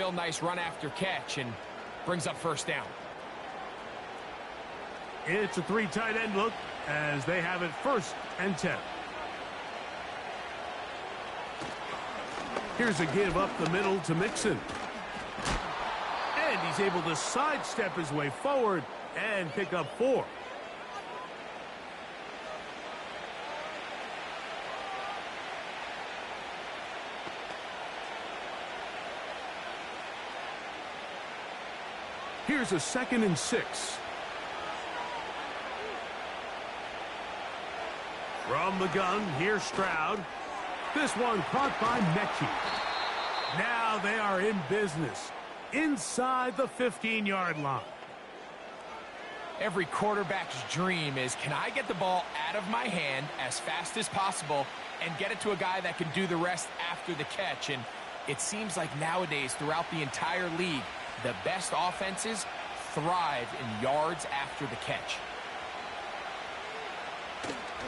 real nice run after catch and brings up first down. It's a 3 tight end look as they have it 1st and 10. Here's a give up the middle to Mixon. And he's able to sidestep his way forward and pick up 4. Here's a 2nd and 6. From the gun, here's Stroud. This one caught by Mechie. Now they are in business inside the 15-yard line. Every quarterback's dream is, can I get the ball out of my hand as fast as possible and get it to a guy that can do the rest after the catch? And it seems like nowadays throughout the entire league, the best offenses thrive in yards after the catch.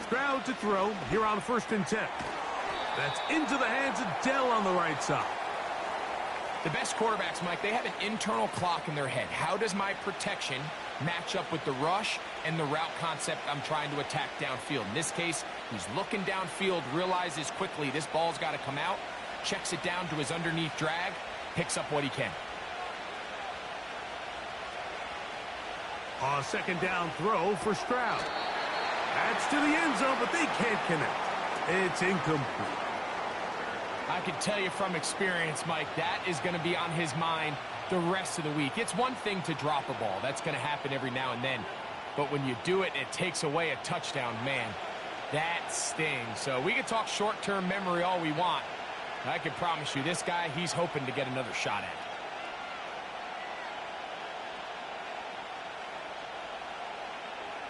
Stroud to throw here on 1st and 10. That's into the hands of Dell on the right side. The best quarterbacks, Mike, they have an internal clock in their head. How does my protection match up with the rush and the route concept I'm trying to attack downfield? In this case, he's looking downfield, realizes quickly this ball's got to come out, checks it down to his underneath drag, picks up what he can. A 2nd down throw for Stroud. That's to the end zone, but they can't connect. It's incomplete. I can tell you from experience, Mike, that is going to be on his mind the rest of the week. It's one thing to drop a ball. That's going to happen every now and then. But when you do it, it takes away a touchdown, man. That stings. So we can talk short-term memory all we want. I can promise you, this guy, he's hoping to get another shot at it.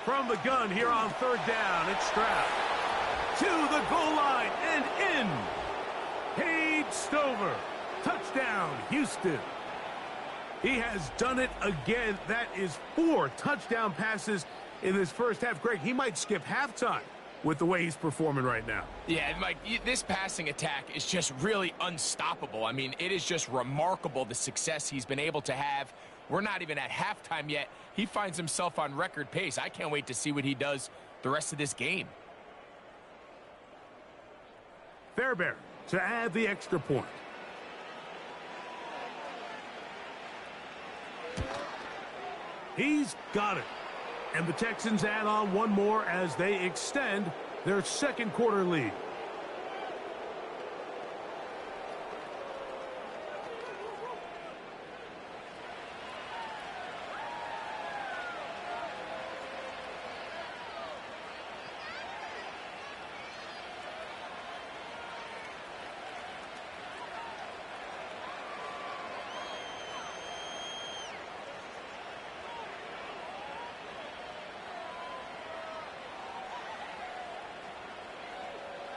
From the gun here on 3rd down, it's Stroud. To the goal line and in. Paige Stover. Touchdown, Houston. He has done it again. That is 4 touchdown passes in this first half. Greg, he might skip halftime with the way he's performing right now. Yeah, Mike, this passing attack is just really unstoppable. I mean, it is just remarkable the success he's been able to have. We're not even at halftime yet. He finds himself on record pace. I can't wait to see what he does the rest of this game. Fairbairn to add the extra point. He's got it. And the Texans add on one more as they extend their 2nd quarter lead.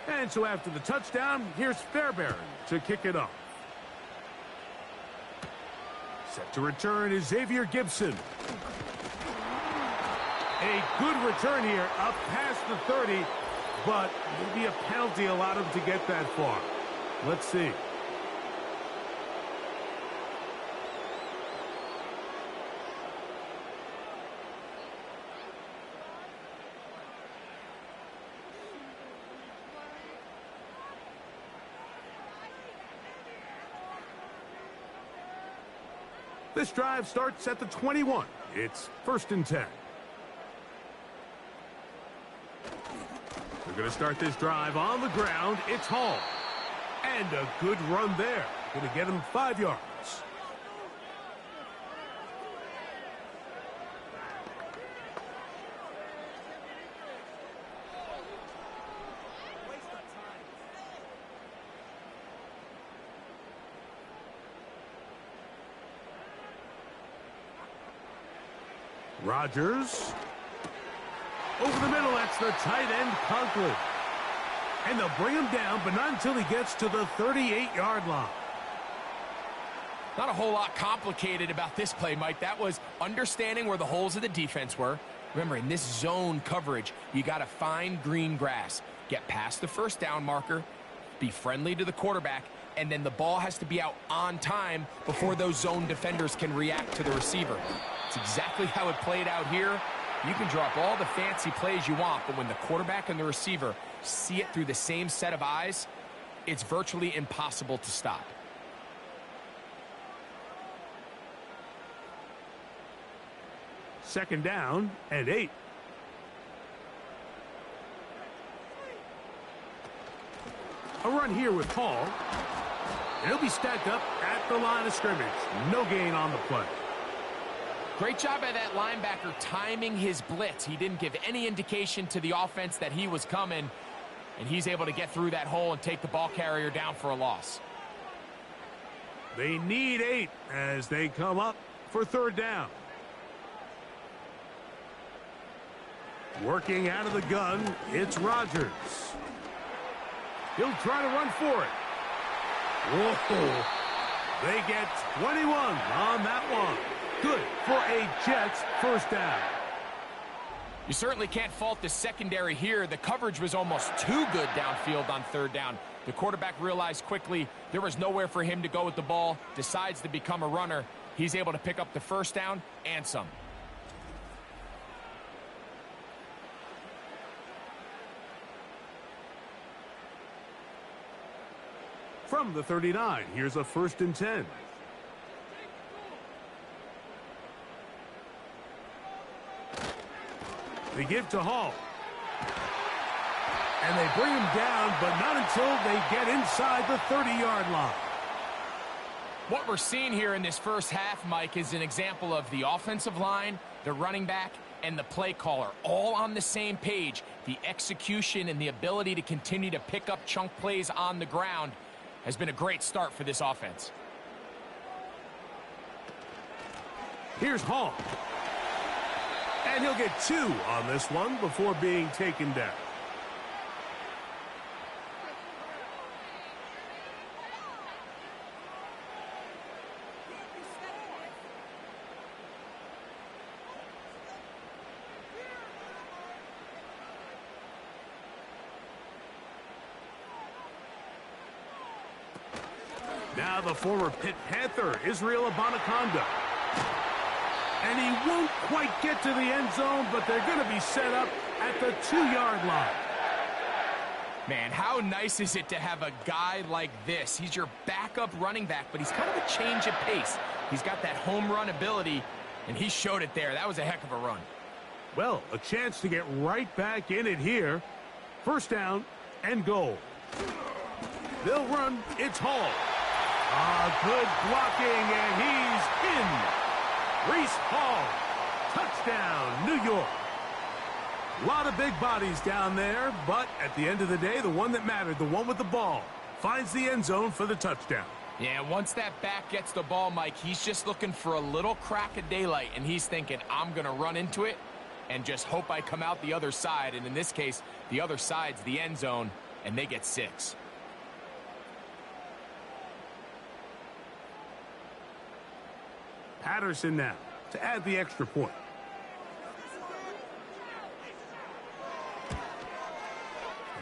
And so after the touchdown, here's Fairbairn to kick it off. Set to return is Xavier Gibson. A good return here, up past the 30, but maybe a penalty allowed him to get that far. Let's see. This drive starts at the 21. It's 1st and 10. They're going to start this drive on the ground. It's Hall. And a good run there. Going to get him 5 yards. Rodgers. Over the middle, that's the tight end, Conklin. And they'll bring him down, but not until he gets to the 38-yard line. Not a whole lot complicated about this play, Mike. That was understanding where the holes of the defense were. Remember, in this zone coverage, you got to find green grass. Get past the first down marker, be friendly to the quarterback, and then the ball has to be out on time before those zone defenders can react to the receiver. It's exactly how it played out here. You can draw up all the fancy plays you want, but when the quarterback and the receiver see it through the same set of eyes, it's virtually impossible to stop. Second down and 8. A run here with Hall. And he'll be stacked up at the line of scrimmage. No gain on the play. Great job by that linebacker timing his blitz. He didn't give any indication to the offense that he was coming, and he's able to get through that hole and take the ball carrier down for a loss. They need 8 as they come up for third down. Working out of the gun, it's Rodgers. He'll try to run for it. Whoa. They get 21 on that one. Good for a Jets first down. You certainly can't fault the secondary here. The coverage was almost too good downfield on third down. The quarterback realized quickly there was nowhere for him to go with the ball, decides to become a runner. He's able to pick up the first down and some. From the 39, here's a 1st and 10. They give to Hall. And they bring him down, but not until they get inside the 30-yard line. What we're seeing here in this first half, Mike, is an example of the offensive line, the running back, and the play caller all on the same page. The execution and the ability to continue to pick up chunk plays on the ground has been a great start for this offense. Here's Hall. And he'll get 2 on this one before being taken down. Now the former Pitt Panther, Israel Abanikanda. And he won't quite get to the end zone, but they're going to be set up at the 2-yard line. Man, how nice is it to have a guy like this? He's your backup running back, but he's kind of a change of pace. He's got that home run ability, and he showed it there. That was a heck of a run. Well, a chance to get right back in it here. First down and goal. They'll run. It's Hall. Good blocking, and he's in. Breece Hall, touchdown, New York. A lot of big bodies down there, but at the end of the day, the one that mattered, the one with the ball, finds the end zone for the touchdown. Yeah, once that back gets the ball, Mike, he's just looking for a little crack of daylight, and he's thinking, I'm going to run into it and just hope I come out the other side. And in this case, the other side's the end zone, and they get 6. Patterson now to add the extra point.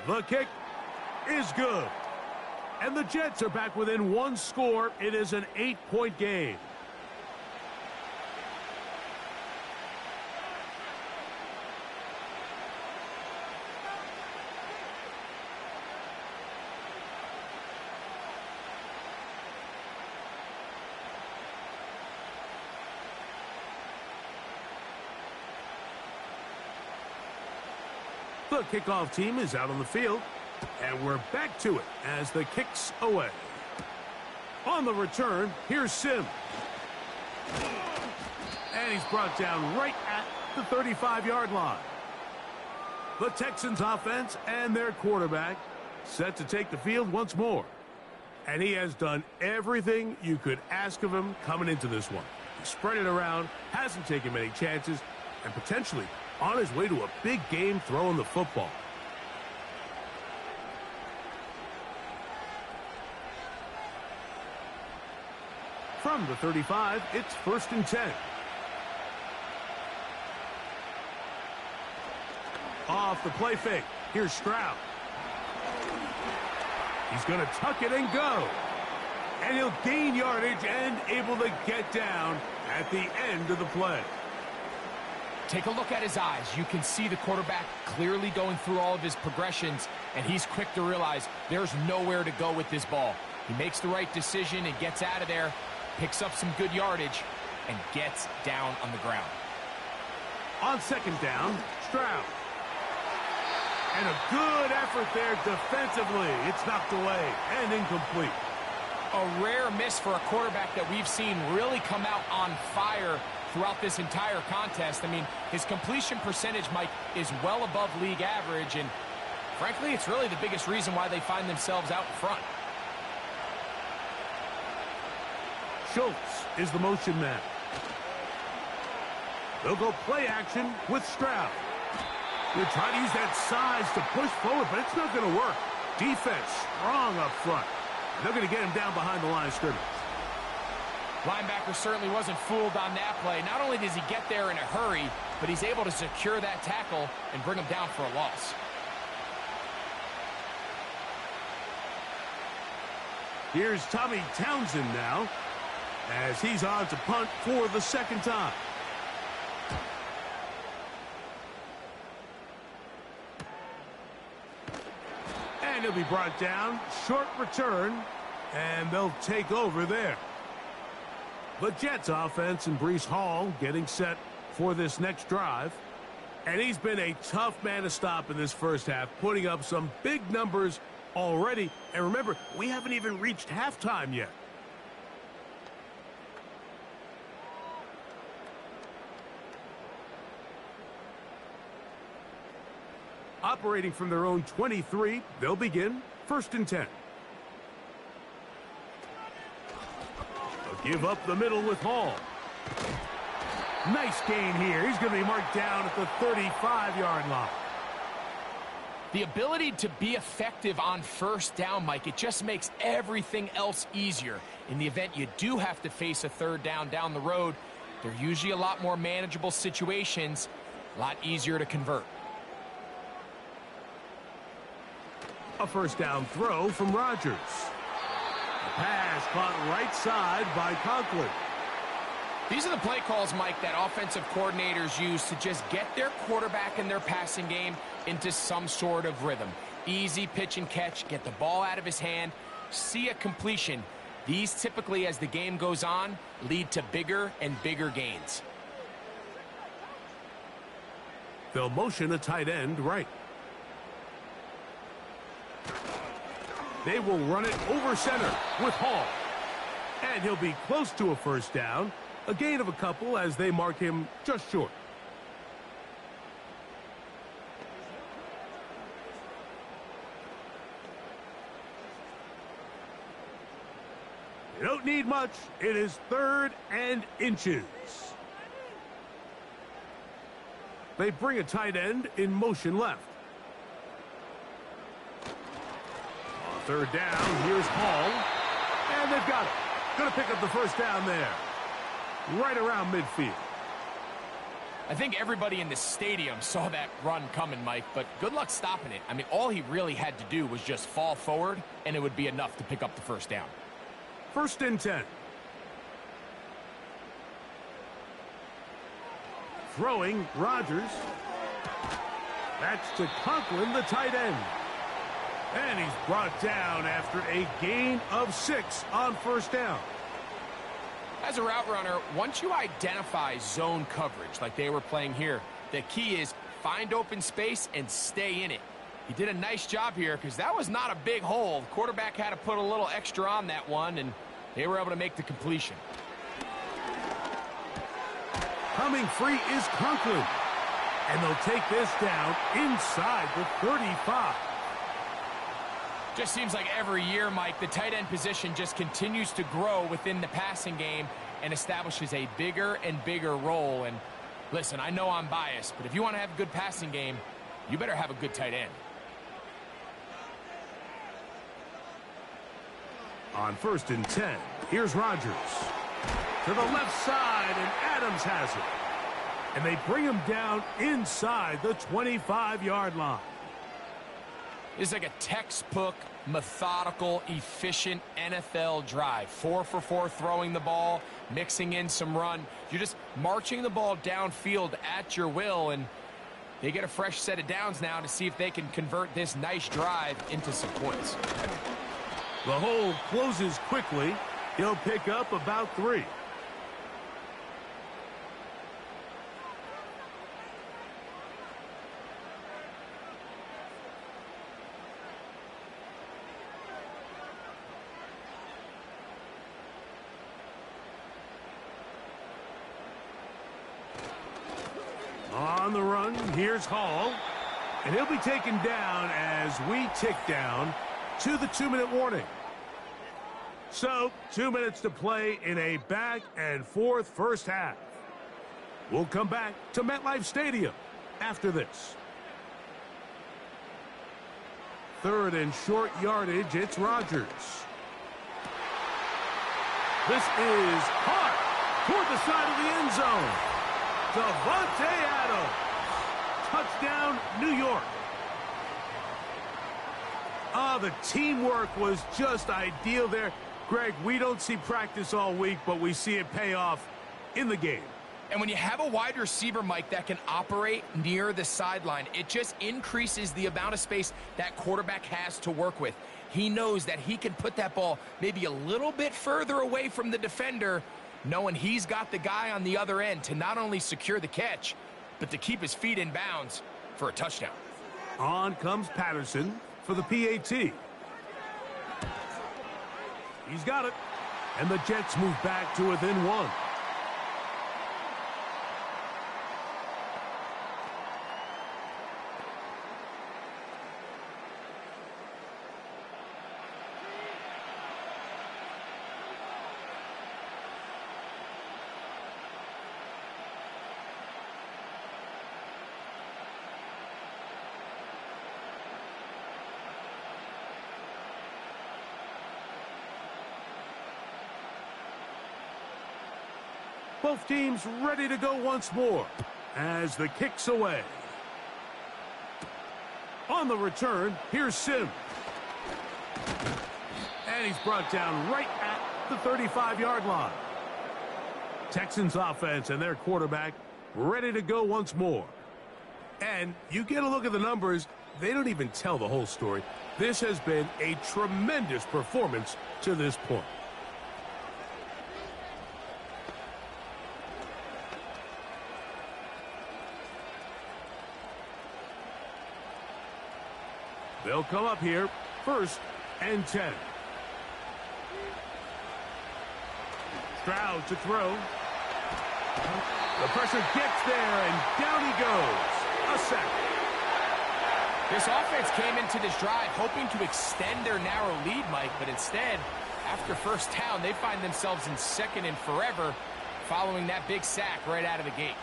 The kick is good. And the Jets are back within 1 score. It is an 8-point game. The kickoff team is out on the field, and we're back to it as the kick's away. On the return, here's Sim. And he's brought down right at the 35-yard line. The Texans offense and their quarterback set to take the field once more. And he has done everything you could ask of him coming into this one. He spread it around, hasn't taken many chances, and potentially on his way to a big game throwing the football. From the 35, it's 1st and 10. Off the play fake. Here's Stroud. He's going to tuck it and go. And he'll gain yardage and able to get down at the end of the play. Take a look at his eyes. You can see the quarterback clearly going through all of his progressions, and he's quick to realize there's nowhere to go with this ball. He makes the right decision and gets out of there, picks up some good yardage, and gets down on the ground. On second down, Stroud. And a good effort there defensively. It's knocked away and incomplete. A rare miss for a quarterback that we've seen really come out on fire throughout this entire contest. I mean, his completion percentage, Mike, is well above league average, and frankly, it's really the biggest reason why they find themselves out in front. Schultz is the motion man. They'll go play action with Stroud. They'll try to use that size to push forward, but it's not going to work. Defense strong up front. They're going to get him down behind the line of scrimmage. Linebacker certainly wasn't fooled on that play. Not only does he get there in a hurry, but he's able to secure that tackle and bring him down for a loss. Here's Tommy Townsend now, as he's on to punt for the second time. And he'll be brought down. Short return, and they'll take over there. The Jets offense and Breece Hall getting set for this next drive. And he's been a tough man to stop in this first half, putting up some big numbers already. And remember, we haven't even reached halftime yet. Operating from their own 23, they'll begin 1st and 10. Give up the middle with Hall. Nice gain here. He's going to be marked down at the 35-yard line. The ability to be effective on first down, Mike, it just makes everything else easier. In the event you do have to face a third down the road, they're usually a lot more manageable situations, a lot easier to convert. A first down throw from Rodgers. Pass caught right side by Conklin. These are the play calls, Mike, that offensive coordinators use to just get their quarterback and their passing game into some sort of rhythm. Easy pitch and catch, get the ball out of his hand, see a completion. These typically, as the game goes on, lead to bigger and bigger gains. They'll motion a tight end right. They will run it over center with Hall. And he'll be close to a first down. A gain of a couple as they mark him just short. You don't need much. It is 3rd and inches. They bring a tight end in motion left. 3rd down, here's Hall, and they've got it. Going to pick up the first down there, right around midfield. I think everybody in the stadium saw that run coming, Mike, but good luck stopping it. I mean, all he really had to do was just fall forward, and it would be enough to pick up the first down. 1st and 10. Throwing, Rodgers. That's to Conklin, the tight end. And he's brought down after a gain of 6 on first down. As a route runner, once you identify zone coverage like they were playing here, the key is find open space and stay in it. He did a nice job here because that was not a big hole. The quarterback had to put a little extra on that one, and they were able to make the completion. Coming free is Conklin. And they'll take this down inside the 35. Just seems like every year, Mike, the tight end position just continues to grow within the passing game and establishes a bigger and bigger role. And listen, I know I'm biased, but if you want to have a good passing game, you better have a good tight end. On 1st and 10, here's Rodgers. To the left side, and Adams has it. And they bring him down inside the 25-yard line. This is like a textbook, methodical, efficient NFL drive. 4 for 4 throwing the ball, mixing in some run. You're just marching the ball downfield at your will, and they get a fresh set of downs now to see if they can convert this nice drive into some points. The hole closes quickly. He'll pick up about 3. On the run, here's Hall. And he'll be taken down as we tick down to the 2-minute warning. So, 2 minutes to play in a back-and-forth first half. We'll come back to MetLife Stadium after this. 3rd and short yardage, it's Rodgers. This is hot toward the side of the end zone. Davante Adams. Touchdown, New York. The teamwork was just ideal there. Greg, we don't see practice all week, but we see it pay off in the game. And when you have a wide receiver, Mike, that can operate near the sideline, it just increases the amount of space that quarterback has to work with. He knows that he can put that ball maybe a little bit further away from the defender, knowing he's got the guy on the other end to not only secure the catch, but to keep his feet in bounds for a touchdown. On comes Patterson for the PAT. He's got it. And the Jets move back to within 1. Both teams ready to go once more as the kick's away. On the return, here's Sims. And he's brought down right at the 35-yard line. Texans offense and their quarterback ready to go once more. And you get a look at the numbers, they don't even tell the whole story. This has been a tremendous performance to this point. They'll come up here, 1st and 10. Stroud to throw. The pressure gets there, and down he goes. A sack. This offense came into this drive hoping to extend their narrow lead, Mike, but instead, after first down, they find themselves in 2nd and forever following that big sack right out of the gate.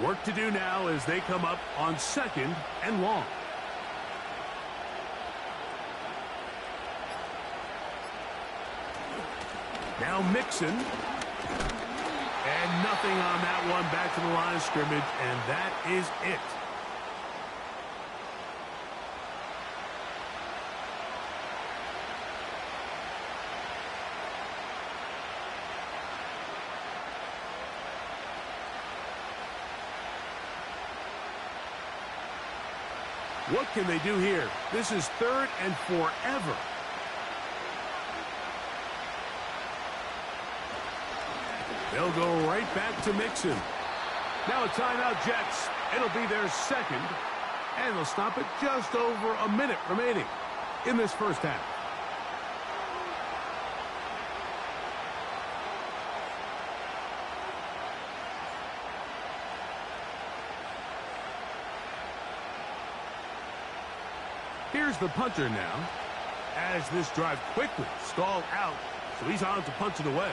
Work to do now as they come up on 2nd and long. Now Mixon. And nothing on that one, back to the line of scrimmage, and that is it. What can they do here? This is 3rd and forever. They'll go right back to Mixon. Now a timeout, Jets. It'll be their 2nd, and they'll stop it just over a minute remaining in this first half. Here's the punter now, as this drive quickly stalled out, so he's on to punch it away.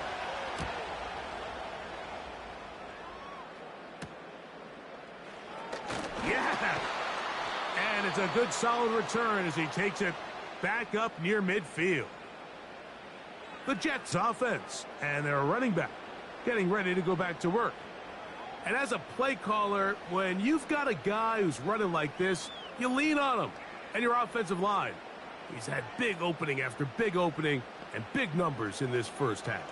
gets a good solid return as he takes it back up near midfield. The Jets offense and their running back getting ready to go back to work. And as a play caller, when you've got a guy who's running like this, you lean on him and your offensive line. He's had big opening after big opening and big numbers in this first half.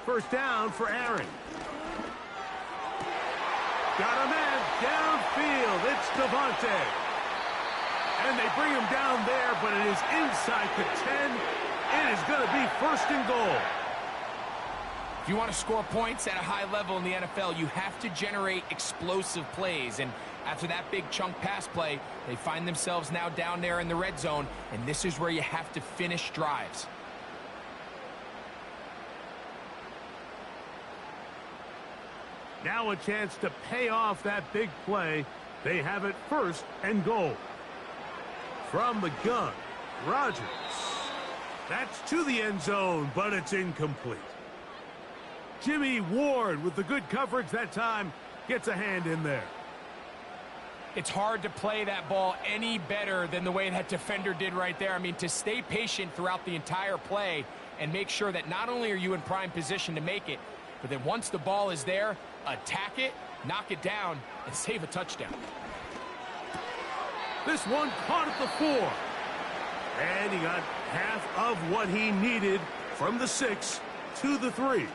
First down for Aaron. Got a man downfield. It's Devontae. And they bring him down there, but it is inside the 10. It is going to be first and goal. If you want to score points at a high level in the NFL, you have to generate explosive plays. And after that big chunk pass play, they find themselves now down there in the red zone. And this is where you have to finish drives. Now a chance to pay off that big play. They have it first and goal. From the gun, Rodgers. That's to the end zone, but it's incomplete. Jimmy Ward with the good coverage that time gets a hand in there. It's hard to play that ball any better than the way that defender did right there. I mean, to stay patient throughout the entire play and make sure that not only are you in prime position to make it, but then once the ball is there, attack it, knock it down, and save a touchdown. This one caught at the 4. And he got half of what he needed from the 6 to the 3.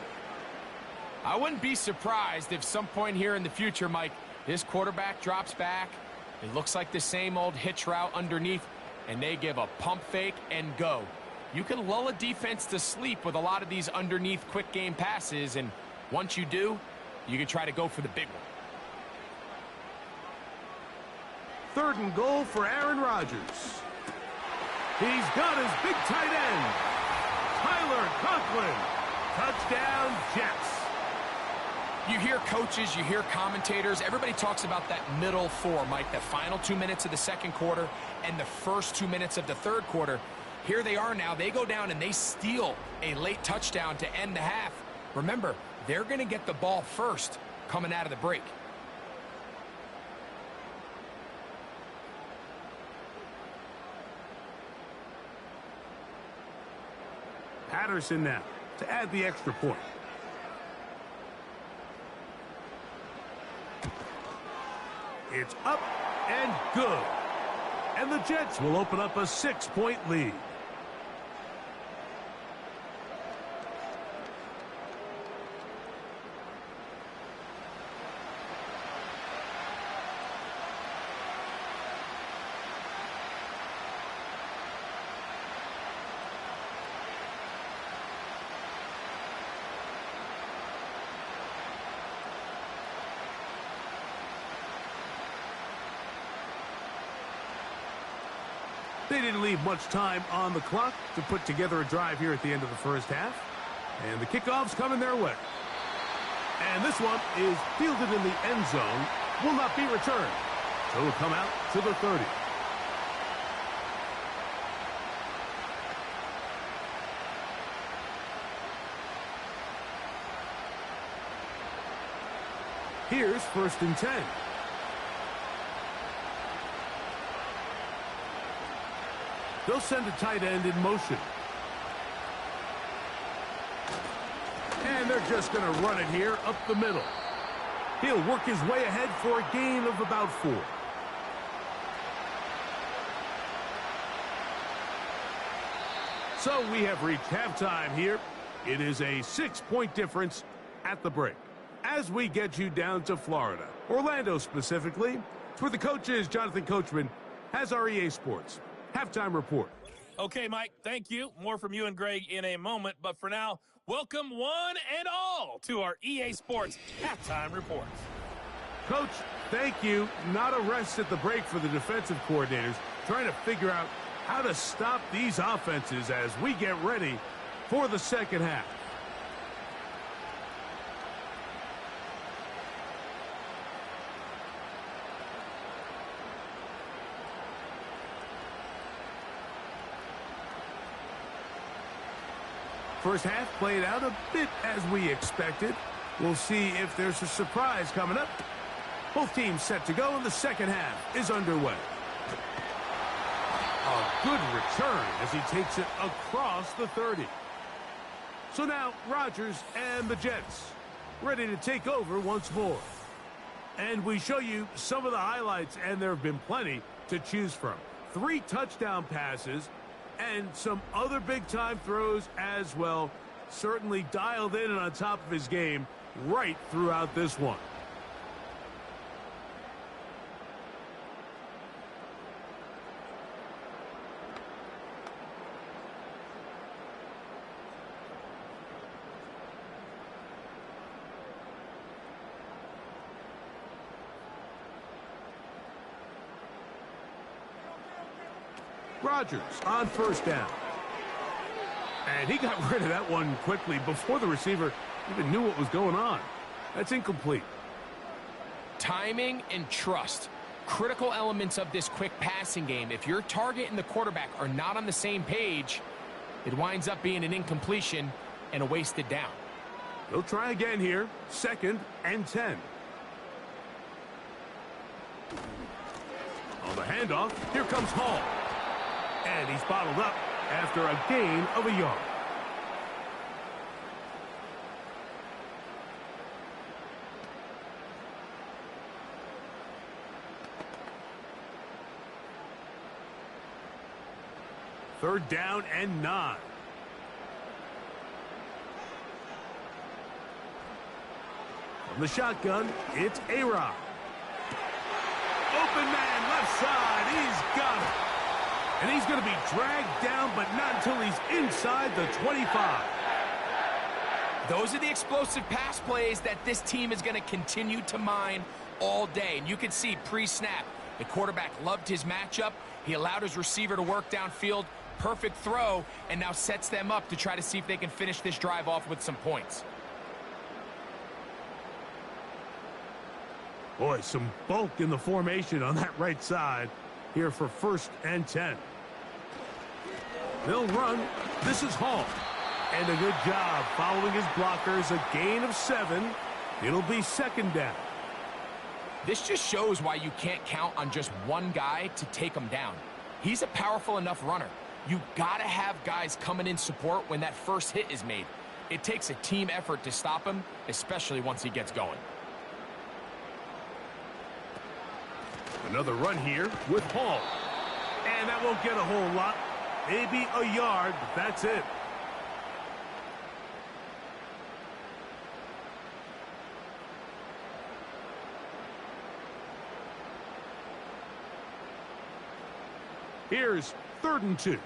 I wouldn't be surprised if some point here in the future, Mike, this quarterback drops back. It looks like the same old hitch route underneath, and they give a pump fake and go. You can lull a defense to sleep with a lot of these underneath quick game passes, and once you do, you can try to go for the big one. Third and goal for Aaron Rodgers. He's got his big tight end, Tyler Conklin. Touchdown, Jets. You hear coaches, you hear commentators, everybody talks about that middle 4, Mike, the final 2 minutes of the second quarter and the first 2 minutes of the third quarter. Here they are now. They go down and they steal a late touchdown to end the half. Remember, they're going to get the ball first coming out of the break. Patterson now to add the extra point. It's up and good. And the Jets will open up a 6-point lead. They didn't leave much time on the clock to put together a drive here at the end of the first half. And the kickoff's coming their way. And this one is fielded in the end zone. Will not be returned. So it'll come out to the 30. Here's first and 10. They'll send a tight end in motion. And they're just going to run it here up the middle. He'll work his way ahead for a gain of about 4. So we have reached halftime here. It is a 6-point difference at the break. As we get you down to Florida, Orlando specifically, it's where the coach is, Jonathan Coachman, has our EA Sports Halftime Report. Okay, Mike, thank you. More from you and Greg in a moment. But for now, welcome one and all to our EA Sports Halftime Report. Coach, thank you. Not a rest at the break for the defensive coordinators, trying to figure out how to stop these offenses as we get ready for the second half. First half played out a bit as we expected. We'll see if there's a surprise coming up. Both teams set to go, and the second half is underway. A good return as he takes it across the 30. So now Rodgers and the Jets ready to take over once more. And we show you some of the highlights, and there have been plenty to choose from. 3 touchdown passes and some other big-time throws as well. Certainly dialed in and on top of his game right throughout this one. Rodgers on first down. And he got rid of that one quickly before the receiver even knew what was going on. That's incomplete. Timing and trust. Critical elements of this quick passing game. If your target and the quarterback are not on the same page, it winds up being an incompletion and a wasted down. They'll try again here. 2nd and 10. On the handoff, here comes Hall. And he's bottled up after a gain of a yard. Third down and 9. From the shotgun, it's A-Rod. Open man, left side. He's got it. And he's going to be dragged down, but not until he's inside the 25. Those are the explosive pass plays that this team is going to continue to mine all day. And you can see pre-snap, the quarterback loved his matchup. He allowed his receiver to work downfield. Perfect throw, and now sets them up to try to see if they can finish this drive off with some points. Boy, some bulk in the formation on that right side here for 1st and 10. They'll run. This is Hall. And a good job following his blockers. A gain of 7. It'll be 2nd down. This just shows why you can't count on just one guy to take him down. He's a powerful enough runner. You gotta have guys coming in support when that first hit is made. It takes a team effort to stop him, especially once he gets going. Another run here with Hall. And that won't get a whole lot. Maybe a yard, but that's it. Here's 3rd and 2.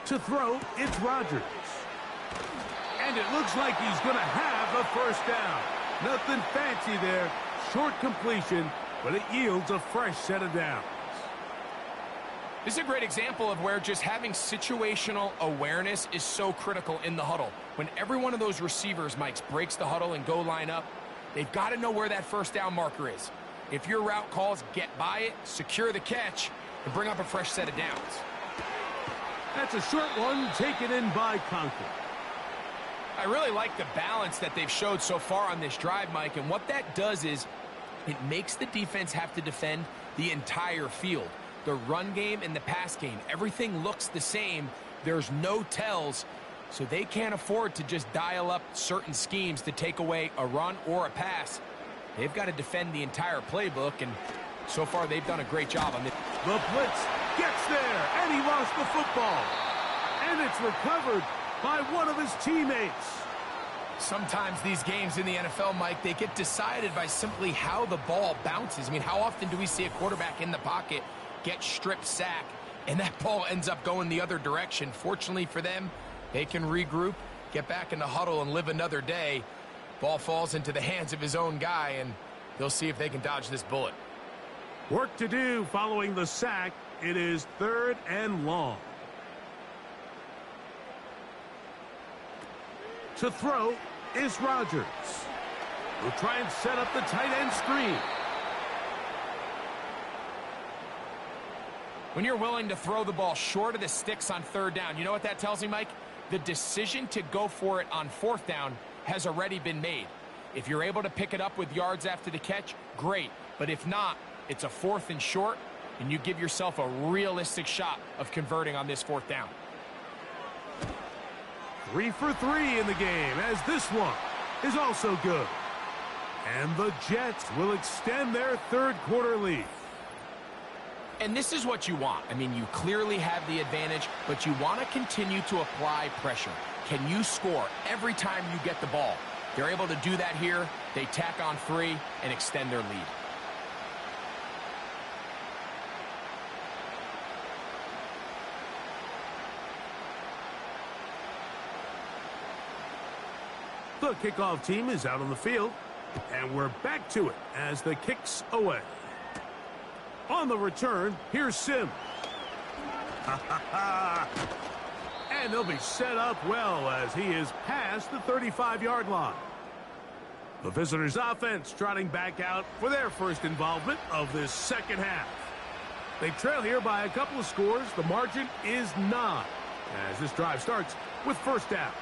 To throw, it's Rodgers. And it looks like he's going to have a first down. Nothing fancy there. Short completion, but it yields a fresh set of downs. This is a great example of where just having situational awareness is so critical in the huddle. When every one of those receivers, Mike, breaks the huddle and go line up, they've got to know where that first down marker is. If your route calls, get by it, secure the catch, and bring up a fresh set of downs. That's a short one taken in by Conklin. I really like the balance that they've showed so far on this drive, Mike, and what that does is it makes the defense have to defend the entire field. The run game and the pass game, everything looks the same. There's no tells, so they can't afford to just dial up certain schemes to take away a run or a pass. They've got to defend the entire playbook, and so far they've done a great job on this. The blitz gets there, and he lost the football. And it's recovered by one of his teammates. Sometimes these games in the NFL, Mike, they get decided by simply how the ball bounces. I mean, how often do we see a quarterback in the pocket get strip sack, and that ball ends up going the other direction? Fortunately for them, they can regroup, get back in the huddle, and live another day. Ball falls into the hands of his own guy, and they'll see if they can dodge this bullet. Work to do following the sack. It is 3rd and long. To throw is Rodgers. We'll try and set up the tight end screen. When you're willing to throw the ball short of the sticks on third down, you know what that tells me, Mike? The decision to go for it on fourth down has already been made. If you're able to pick it up with yards after the catch, great. But if not, it's a 4th and short, and you give yourself a realistic shot of converting on this fourth down. 3 for 3 in the game, as this one is also good. And the Jets will extend their third quarter lead. And this is what you want. I mean, you clearly have the advantage, but you want to continue to apply pressure. Can you score every time you get the ball? They're able to do that here. They tack on 3 and extend their lead. The kickoff team is out on the field, and we're back to it as the kick's away. On the return, here's Sim. And they'll be set up well as he is past the 35-yard line. The visitors' offense trotting back out for their first involvement of this second half. They trail here by a couple of scores. The margin is 9 as this drive starts with first down.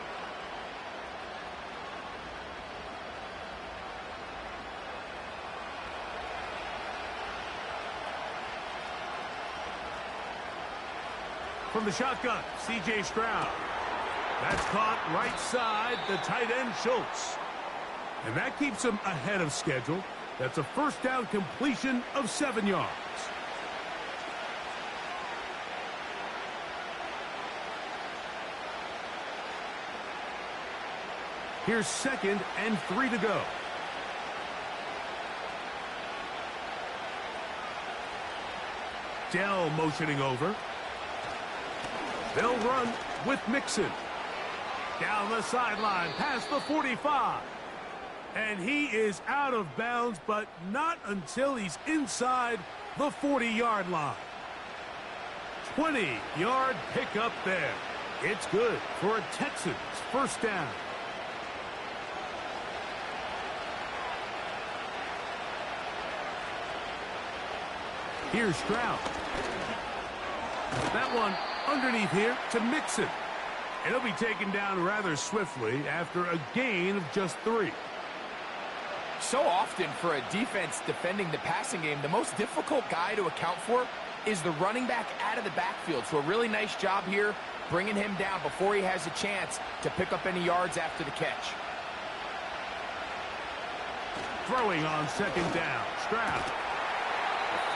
From the shotgun, C.J. Stroud. That's caught right side, the tight end Schultz. And that keeps him ahead of schedule. That's a first down completion of 7 yards. Here's 2nd and 3 to go. Dell motioning over. They'll run with Mixon. Down the sideline, past the 45. And he is out of bounds, but not until he's inside the 40-yard line. 20-yard pickup there. It's good for a Texans first down. Here's Stroud. That one underneath here to Mixon. And he'll be taken down rather swiftly after a gain of just 3. So often for a defense defending the passing game, the most difficult guy to account for is the running back out of the backfield. So a really nice job here bringing him down before he has a chance to pick up any yards after the catch. Throwing on second down. Stroud.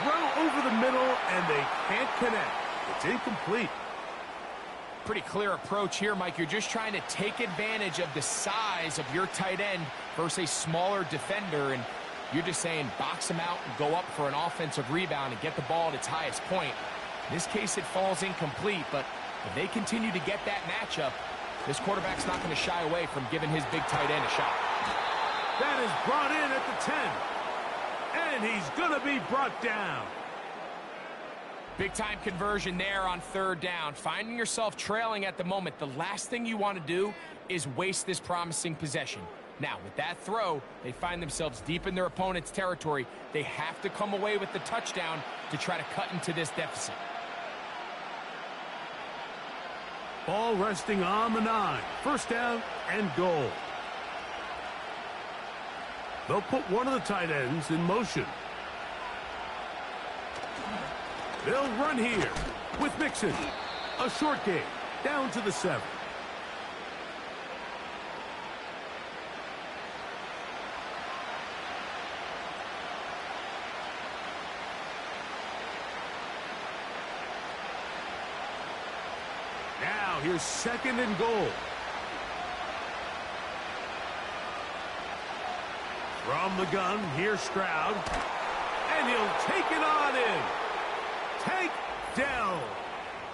Throw over the middle, and they can't connect. It's incomplete. Pretty clear approach here, Mike. You're just trying to take advantage of the size of your tight end versus a smaller defender, and you're just saying box him out and go up for an offensive rebound and get the ball at its highest point. In this case, it falls incomplete, but if they continue to get that matchup, this quarterback's not going to shy away from giving his big tight end a shot. That is brought in at the 10, and he's going to be brought down. Big-time conversion there on third down. Finding yourself trailing at the moment, the last thing you want to do is waste this promising possession. Now, with that throw, they find themselves deep in their opponent's territory. They have to come away with the touchdown to try to cut into this deficit. Ball resting on the 9. First down and goal. They'll put one of the tight ends in motion. They'll run here with Mixon. A short game down to the 7. Now here's 2nd and goal. From the gun, here's Stroud. And he'll take it on in. Take Dell.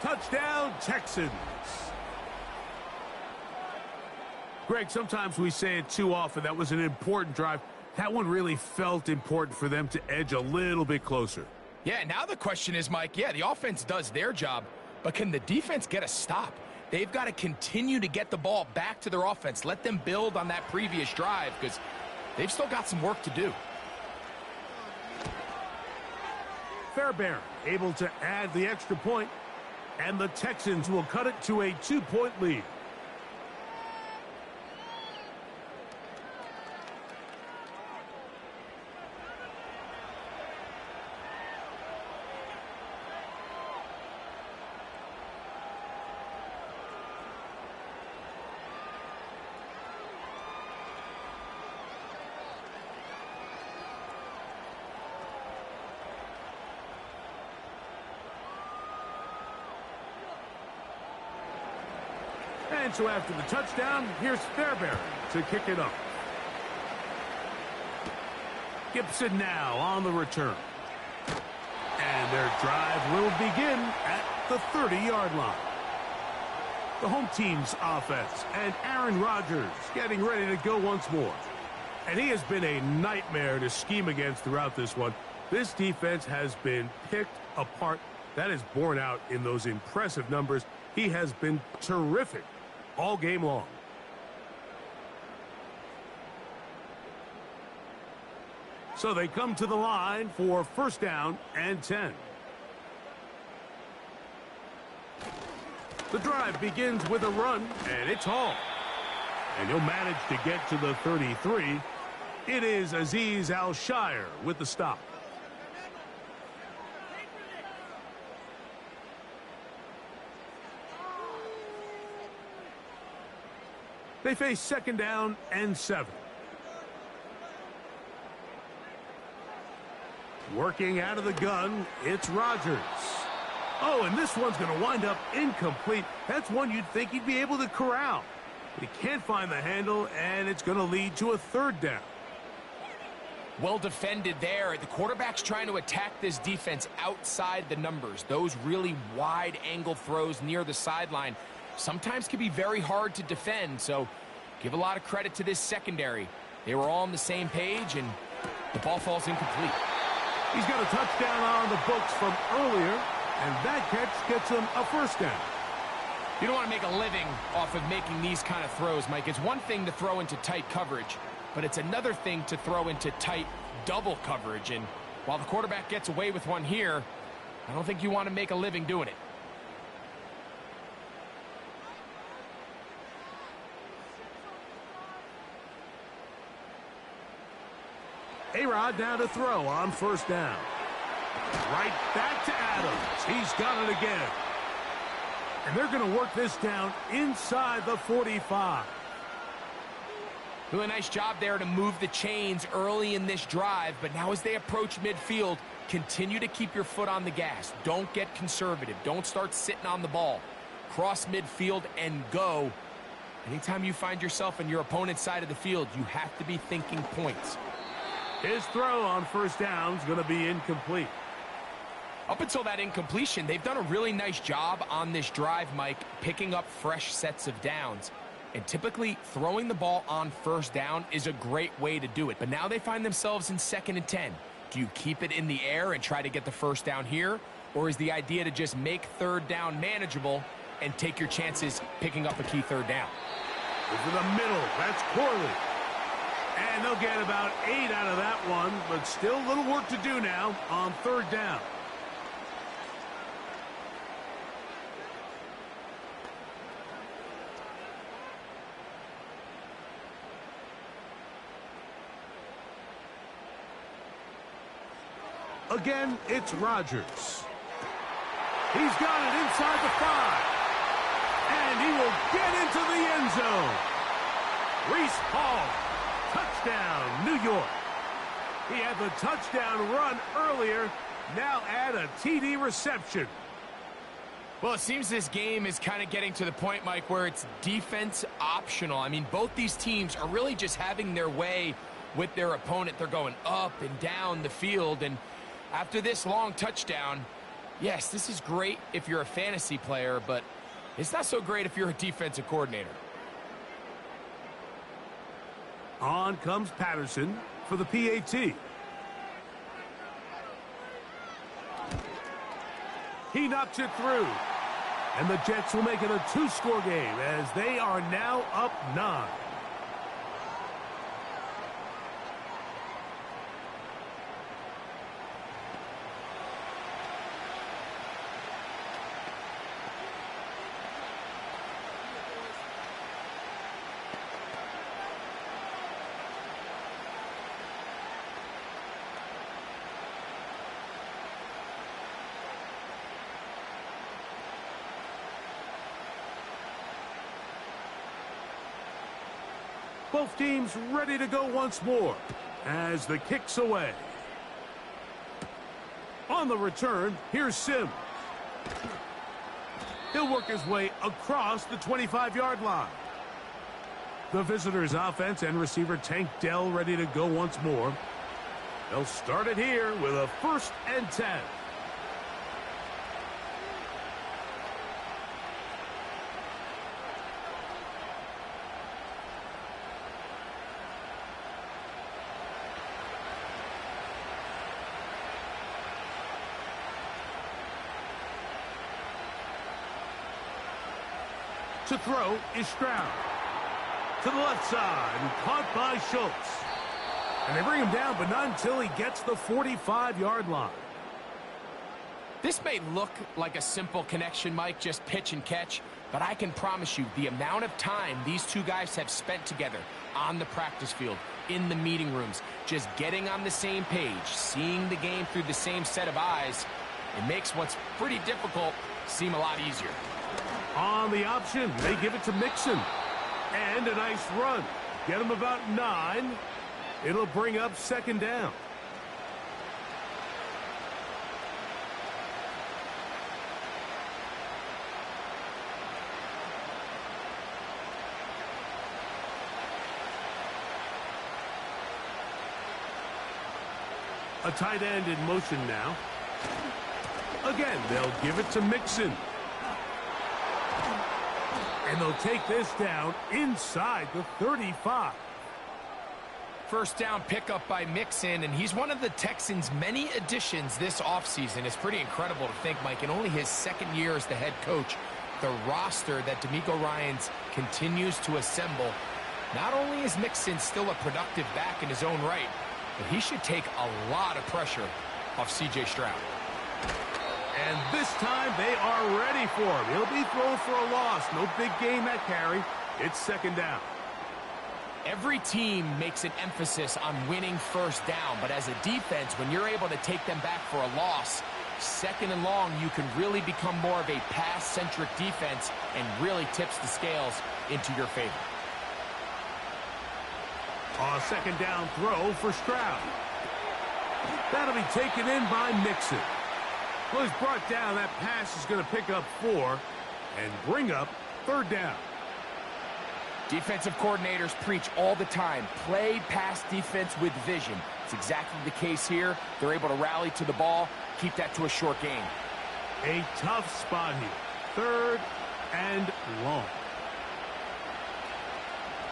Touchdown, Texans. Greg, sometimes we say it too often. That was an important drive. That one really felt important for them to edge a little bit closer. Yeah, now the question is, Mike, yeah, the offense does their job, but can the defense get a stop? They've got to continue to get the ball back to their offense. Let them build on that previous drive because they've still got some work to do. Fairbairn able to add the extra point, and the Texans will cut it to a 2-point lead. And so after the touchdown, here's Fairbairn to kick it up. Gibson now on the return. And their drive will begin at the 30-yard line. The home team's offense, and Aaron Rodgers getting ready to go once more. And he has been a nightmare to scheme against throughout this one. This defense has been picked apart. That is borne out in those impressive numbers. He has been terrific all game long. So they come to the line for first down and 10. The drive begins with a run, and it's Hall. And he'll manage to get to the 33. It is Azeez Al-Shaair with the stop. They face second down and 7. Working out of the gun, it's Rodgers. Oh, and this one's going to wind up incomplete. That's one you'd think he'd be able to corral. But he can't find the handle, and it's going to lead to a third down. Well defended there. The quarterback's trying to attack this defense outside the numbers. Those really wide angle throws near the sideline sometimes can be very hard to defend, so give a lot of credit to this secondary. They were all on the same page, and the ball falls incomplete. He's got a touchdown on the books from earlier, and that catch gets him a first down. You don't want to make a living off of making these kind of throws, Mike. It's one thing to throw into tight coverage, but it's another thing to throw into tight double coverage. And while the quarterback gets away with one here, I don't think you want to make a living doing it. A-Rod now to throw on first down. Right back to Adams. He's got it again. And they're going to work this down inside the 45. Doing a nice job there to move the chains early in this drive, but now as they approach midfield, continue to keep your foot on the gas. Don't get conservative. Don't start sitting on the ball. Cross midfield and go. Anytime you find yourself in your opponent's side of the field, you have to be thinking points. His throw on first down is going to be incomplete. Up until that incompletion, they've done a really nice job on this drive, Mike, picking up fresh sets of downs. And typically, throwing the ball on first down is a great way to do it. But now they find themselves in 2nd and 10. Do you keep it in the air and try to get the first down here? Or is the idea to just make third down manageable and take your chances picking up a key third down? Over the middle, that's Corley. And they'll get about 8 out of that one, but still a little work to do now on third down. Again, it's Rodgers. He's got it inside the 5. And he will get into the end zone. Breece Hall. Touchdown, New York. He had the touchdown run earlier. Now add a TD reception. Well, it seems this game is kind of getting to the point, Mike, where it's defense optional. I mean, both these teams are really just having their way with their opponent. They're going up and down the field. And after this long touchdown, yes, this is great if you're a fantasy player, but it's not so great if you're a defensive coordinator. On comes Patterson for the PAT. He knocks it through. And the Jets will make it a 2-score game as they are now up 9. Both teams ready to go once more as the kick's away. On the return, here's Sims. He'll work his way across the 25-yard line. The visitors' offense and receiver Tank Dell ready to go once more. They'll start it here with a 1st and 10. To throw is Stroud. To the left side, and caught by Schultz. And they bring him down, but not until he gets the 45-yard line. This may look like a simple connection, Mike, just pitch and catch, but I can promise you the amount of time these two guys have spent together on the practice field, in the meeting rooms, just getting on the same page, seeing the game through the same set of eyes, it makes what's pretty difficult seem a lot easier. On the option, they give it to Mixon. And a nice run. Get him about 9. It'll bring up 2nd down. A tight end in motion now. Again, they'll give it to Mixon. And they'll take this down inside the 35. First down pickup by Mixon, and he's one of the Texans' many additions this offseason. It's pretty incredible to think, Mike, in only his 2nd year as the head coach, the roster that DeMeco Ryans continues to assemble. Not only is Mixon still a productive back in his own right, but he should take a lot of pressure off C.J. Stroud. And this time they are ready for him. He'll be thrown for a loss. No big gain that carry. It's 2nd down. Every team makes an emphasis on winning first down, but as a defense, when you're able to take them back for a loss, 2nd and long, you can really become more of a pass-centric defense and really tips the scales into your favor. A 2nd down throw for Stroud. That'll be taken in by Mixon. Well, he's brought down. That pass is going to pick up 4 and bring up 3rd down. Defensive coordinators preach all the time, play pass defense with vision. It's exactly the case here. They're able to rally to the ball, keep that to a short gain. A tough spot here. 3rd and long.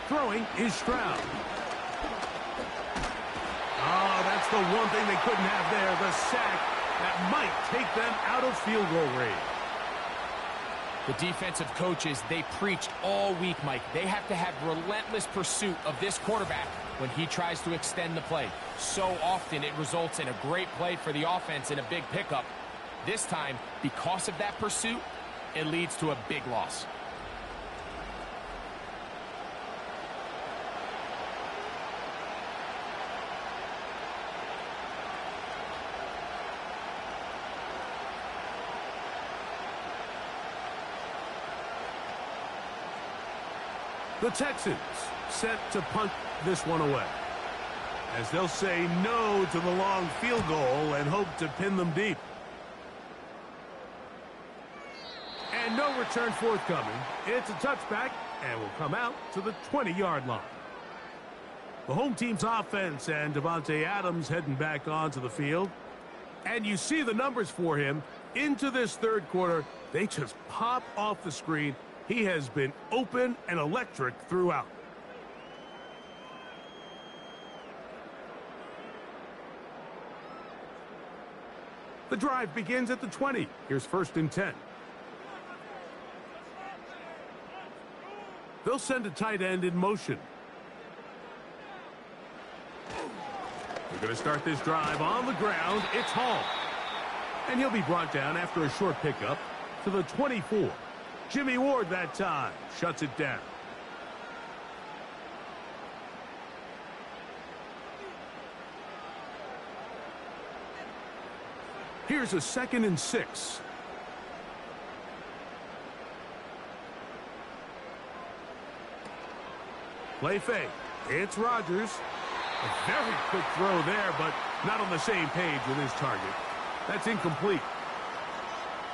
Throwing is Stroud. Oh, that's the one thing they couldn't have there, the sack that might take them out of field goal range. The defensive coaches, they preached all week, Mike. They have to have relentless pursuit of this quarterback when he tries to extend the play. So often it results in a great play for the offense and a big pickup. This time, because of that pursuit, it leads to a big loss. The Texans set to punt this one away, as they'll say no to the long field goal and hope to pin them deep. And no return forthcoming. It's a touchback and will come out to the 20-yard line. The home team's offense and Davante Adams heading back onto the field. And you see the numbers for him into this 3rd quarter. They just pop off the screen. He has been open and electric throughout. The drive begins at the 20. Here's 1st and 10. They'll send a tight end in motion. They're going to start this drive on the ground. It's Hall. And he'll be brought down after a short pickup to the 24. Jimmy Ward that time shuts it down. Here's a 2nd and 6. Play fake. It's Rodgers. A very quick throw there, but not on the same page with his target. That's incomplete.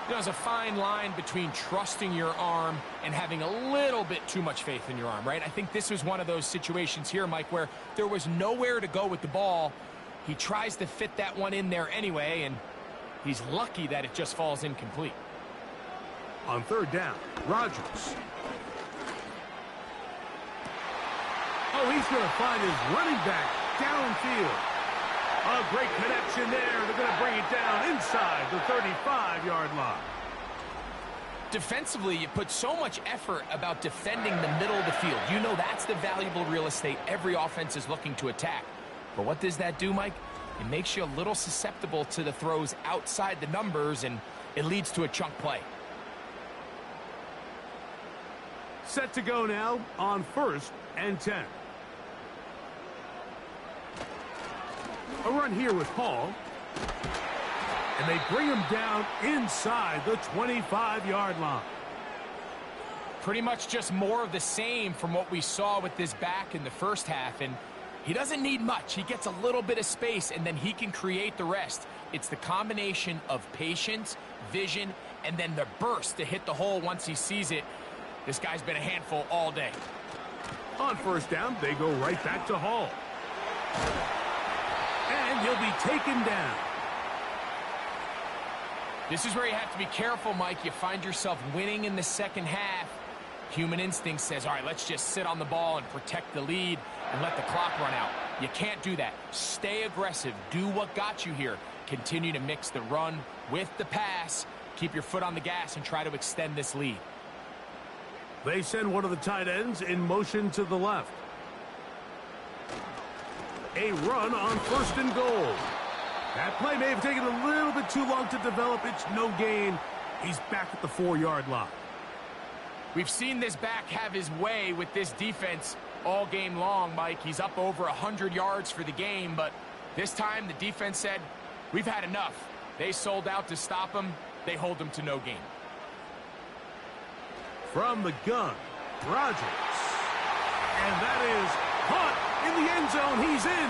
You know, there's a fine line between trusting your arm and having a little bit too much faith in your arm, right? I think this was one of those situations here, Mike, where there was nowhere to go with the ball. He tries to fit that one in there anyway, and he's lucky that it just falls incomplete. On third down, Rodgers. Oh, he's going to find his running back downfield. A great connection there. They're going to bring it down inside the 35-yard line. Defensively, you put so much effort about defending the middle of the field. You know that's the valuable real estate every offense is looking to attack. But what does that do, Mike? It makes you a little susceptible to the throws outside the numbers, and it leads to a chunk play. Set to go now on 1st and 10. A run here with Hall. And they bring him down inside the 25-yard line. Pretty much just more of the same from what we saw with this back in the first half. And he doesn't need much. He gets a little bit of space, and then he can create the rest. It's the combination of patience, vision, and then the burst to hit the hole once he sees it. This guy's been a handful all day. On 1st down, they go right back to Hall. And he'll be taken down. This is where you have to be careful, Mike. You find yourself winning in the second half. Human instinct says, all right, let's just sit on the ball and protect the lead and let the clock run out. You can't do that. Stay aggressive. Do what got you here. Continue to mix the run with the pass. Keep your foot on the gas and try to extend this lead. They send one of the tight ends in motion to the left. A run on 1st and goal. That play may have taken a little bit too long to develop. It's no gain. He's back at the 4-yard line. We've seen this back have his way with this defense all game long, Mike. He's up over 100 yards for the game, but this time the defense said, we've had enough. They sold out to stop him. They hold him to no gain. From the gun, Rodgers. And that is caught in the end zone. He's in.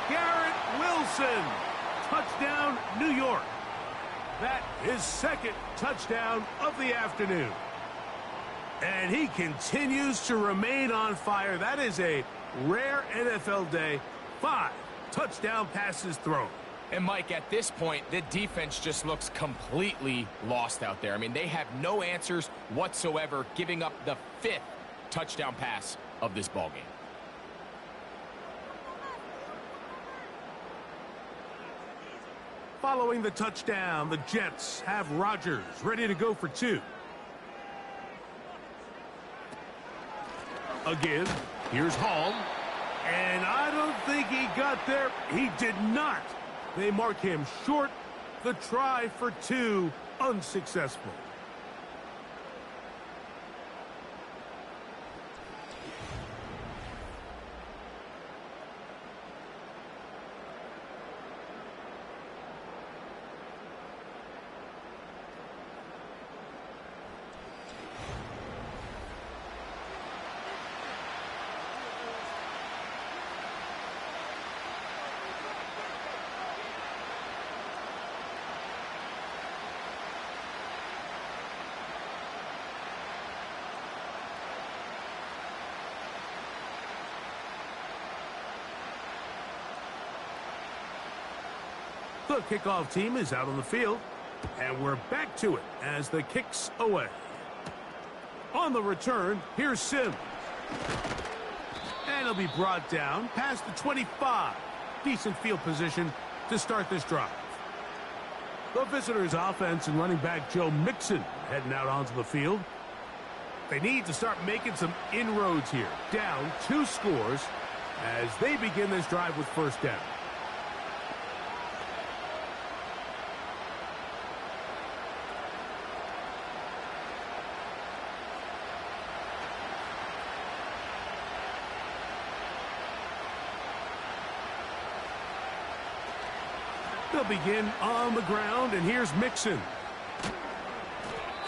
Garrett Wilson. Touchdown, New York. That is 2nd touchdown of the afternoon. And he continues to remain on fire. That is a rare NFL day. 5 touchdown passes thrown. And, Mike, at this point, the defense just looks completely lost out there. I mean, they have no answers whatsoever, giving up the 5th touchdown pass of this ballgame. Following the touchdown, the Jets have Rodgers ready to go for 2. Again, here's Hall. And I don't think he got there. He did not. They mark him short. The try for 2, unsuccessful. The kickoff team is out on the field, and we're back to it as the kick's away. On the return, here's Sims. And he'll be brought down past the 25. Decent field position to start this drive. The visitors' offense and running back Joe Mixon heading out onto the field. They need to start making some inroads here. Down 2 scores as they begin this drive with 1st down. They'll begin on the ground, and here's Mixon.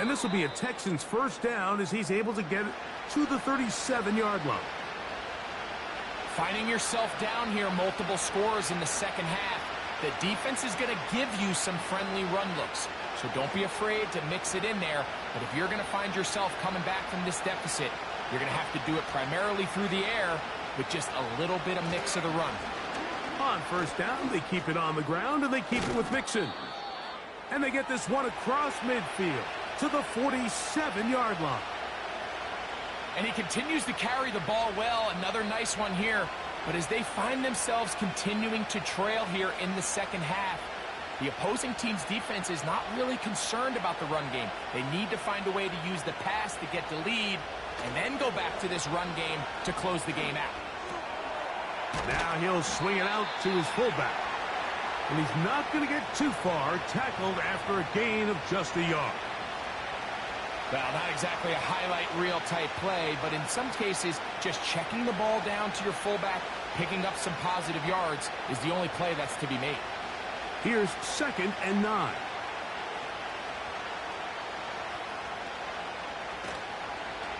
And this will be a Texans 1st down as he's able to get it to the 37-yard line. Finding yourself down here multiple scores in the second half, the defense is going to give you some friendly run looks. So don't be afraid to mix it in there. But if you're going to find yourself coming back from this deficit, you're going to have to do it primarily through the air with just a little bit of mix of the run. On first down, they keep it on the ground, and they keep it with Mixon. And they get this one across midfield to the 47-yard line. And he continues to carry the ball well. Another nice one here. But as they find themselves continuing to trail here in the second half, the opposing team's defense is not really concerned about the run game. They need to find a way to use the pass to get the lead and then go back to this run game to close the game out. Now he'll swing it out to his fullback. And he's not going to get too far, tackled after a gain of just a yard. Well, not exactly a highlight reel type play, but in some cases, just checking the ball down to your fullback, picking up some positive yards is the only play that's to be made. Here's 2nd and 9.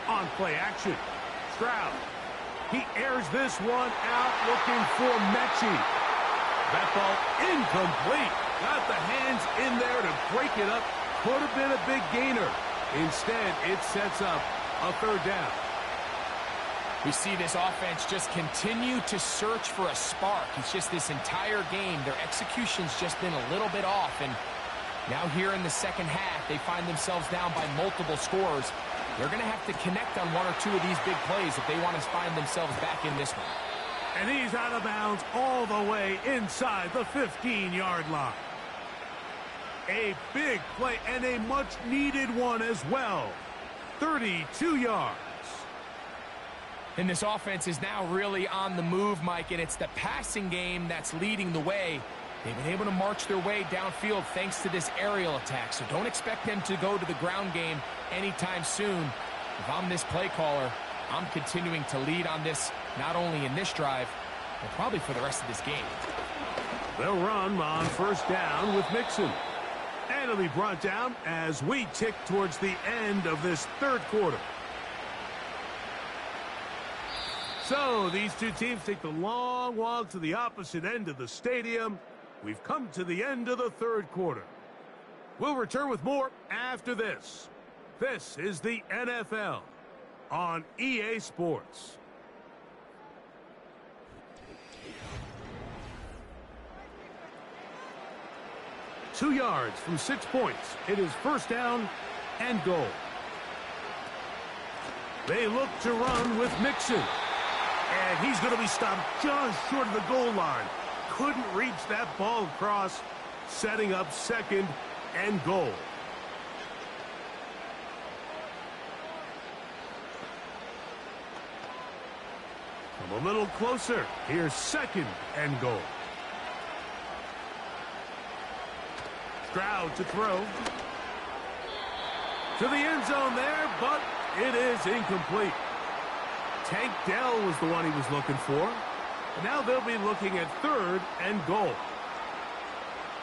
On play action, Stroud. He airs this one out looking for Mechie. That ball incomplete. Got the hands in there to break it up. Could have been a big gainer. Instead, it sets up a 3rd down. We see this offense just continue to search for a spark. It's just this entire game, their execution's just been a little bit off. And now here in the second half, they find themselves down by multiple scores. They're going to have to connect on one or two of these big plays if they want to find themselves back in this one. And he's out of bounds all the way inside the 15-yard line. A big play and a much-needed one as well. 32 yards. And this offense is now really on the move, Mike, and it's the passing game that's leading the way. They've been able to march their way downfield thanks to this aerial attack, so don't expect them to go to the ground game anytime soon. If I'm this play caller, I'm continuing to lead on this, not only in this drive, but probably for the rest of this game. They'll run on first down with Mixon. And it'll be brought down as we tick towards the end of this 3rd quarter. So these two teams take the long walk to the opposite end of the stadium. We've come to the end of the 3rd quarter. We'll return with more after this. This is the NFL on EA Sports. Two yards from 6 points. It is first down and goal. They look to run with Mixon. And he's going to be stopped just short of the goal line. Couldn't reach that ball across, setting up 2nd and goal. Come a little closer. Here's 2nd and goal. Stroud to throw. To the end zone there, but it is incomplete. Tank Dell was the one he was looking for. Now they'll be looking at 3rd and goal.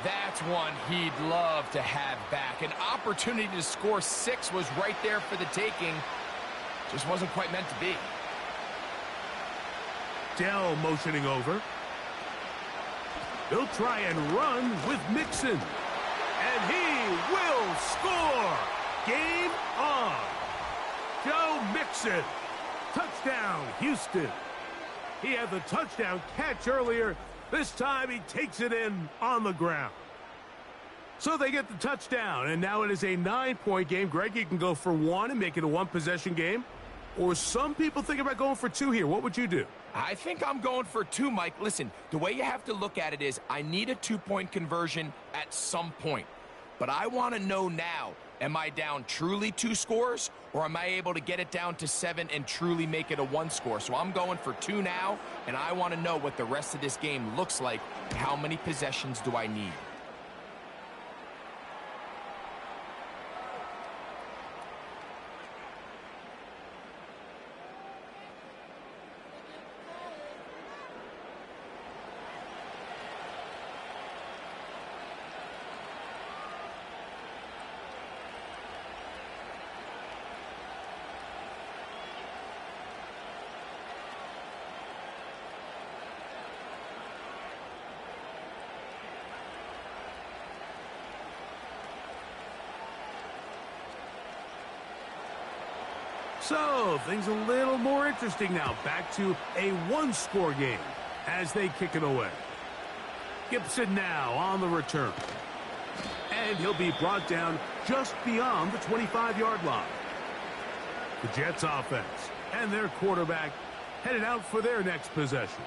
That's one he'd love to have back. An opportunity to score 6 was right there for the taking. Just wasn't quite meant to be. Dell motioning over. They'll try and run with Mixon. And he will score. Game on. Joe Mixon. Touchdown, Houston. He had the touchdown catch earlier. This time he takes it in on the ground. So they get the touchdown, and now it is a 9-point game. Greg, you can go for 1 and make it a 1-possession game. Or some people think about going for 2 here. What would you do? I think I'm going for 2, Mike. Listen, the way you have to look at it is I need a 2-point conversion at some point. But I want to know now, am I down truly 2 scores, or am I able to get it down to 7 and truly make it a 1 score? So I'm going for 2 now, and I want to know what the rest of this game looks like. How many possessions do I need? So, things a little more interesting now. Back to a one-score game as they kick it away. Gibson now on the return. And he'll be brought down just beyond the 25-yard line. The Jets offense and their quarterback headed out for their next possession.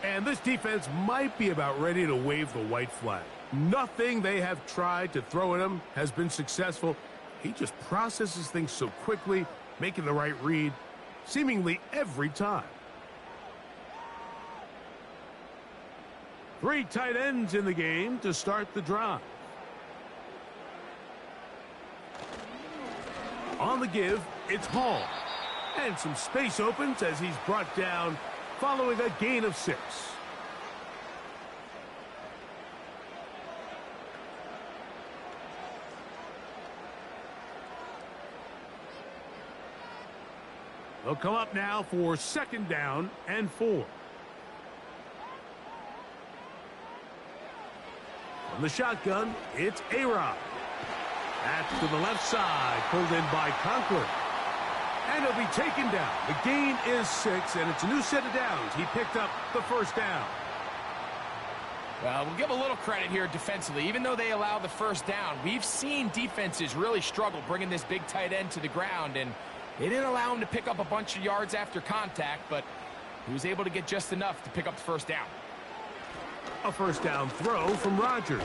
And this defense might be about ready to wave the white flag. Nothing they have tried to throw at him has been successful. He just processes things so quickly, making the right read seemingly every time. 3 tight ends in the game to start the drive. On the give, it's Hall. And some space opens as he's brought down following a gain of 6. They'll come up now for 2nd down and 4. On the shotgun, it's A-Rod. That's to the left side, pulled in by Conklin. And he'll be taken down. The gain is 6, and it's a new set of downs. He picked up the 1st down. Well, we'll give a little credit here defensively. Even though they allow the 1st down, we've seen defenses really struggle bringing this big tight end to the ground, and they didn't allow him to pick up a bunch of yards after contact, but he was able to get just enough to pick up the 1st down. A 1st down throw from Rodgers.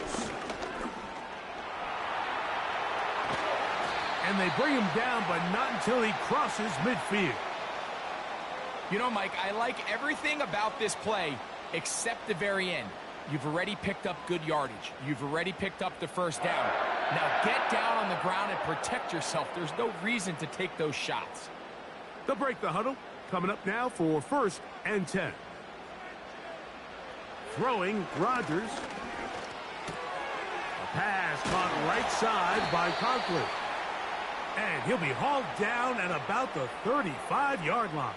And they bring him down, but not until he crosses midfield. You know, Mike, I like everything about this play except the very end. You've already picked up good yardage. You've already picked up the 1st down. Now get down on the ground and protect yourself. There's no reason to take those shots. They'll break the huddle. Coming up now for 1st and 10. Throwing, Rodgers. A pass caught right side by Conklin. And he'll be hauled down at about the 35-yard line.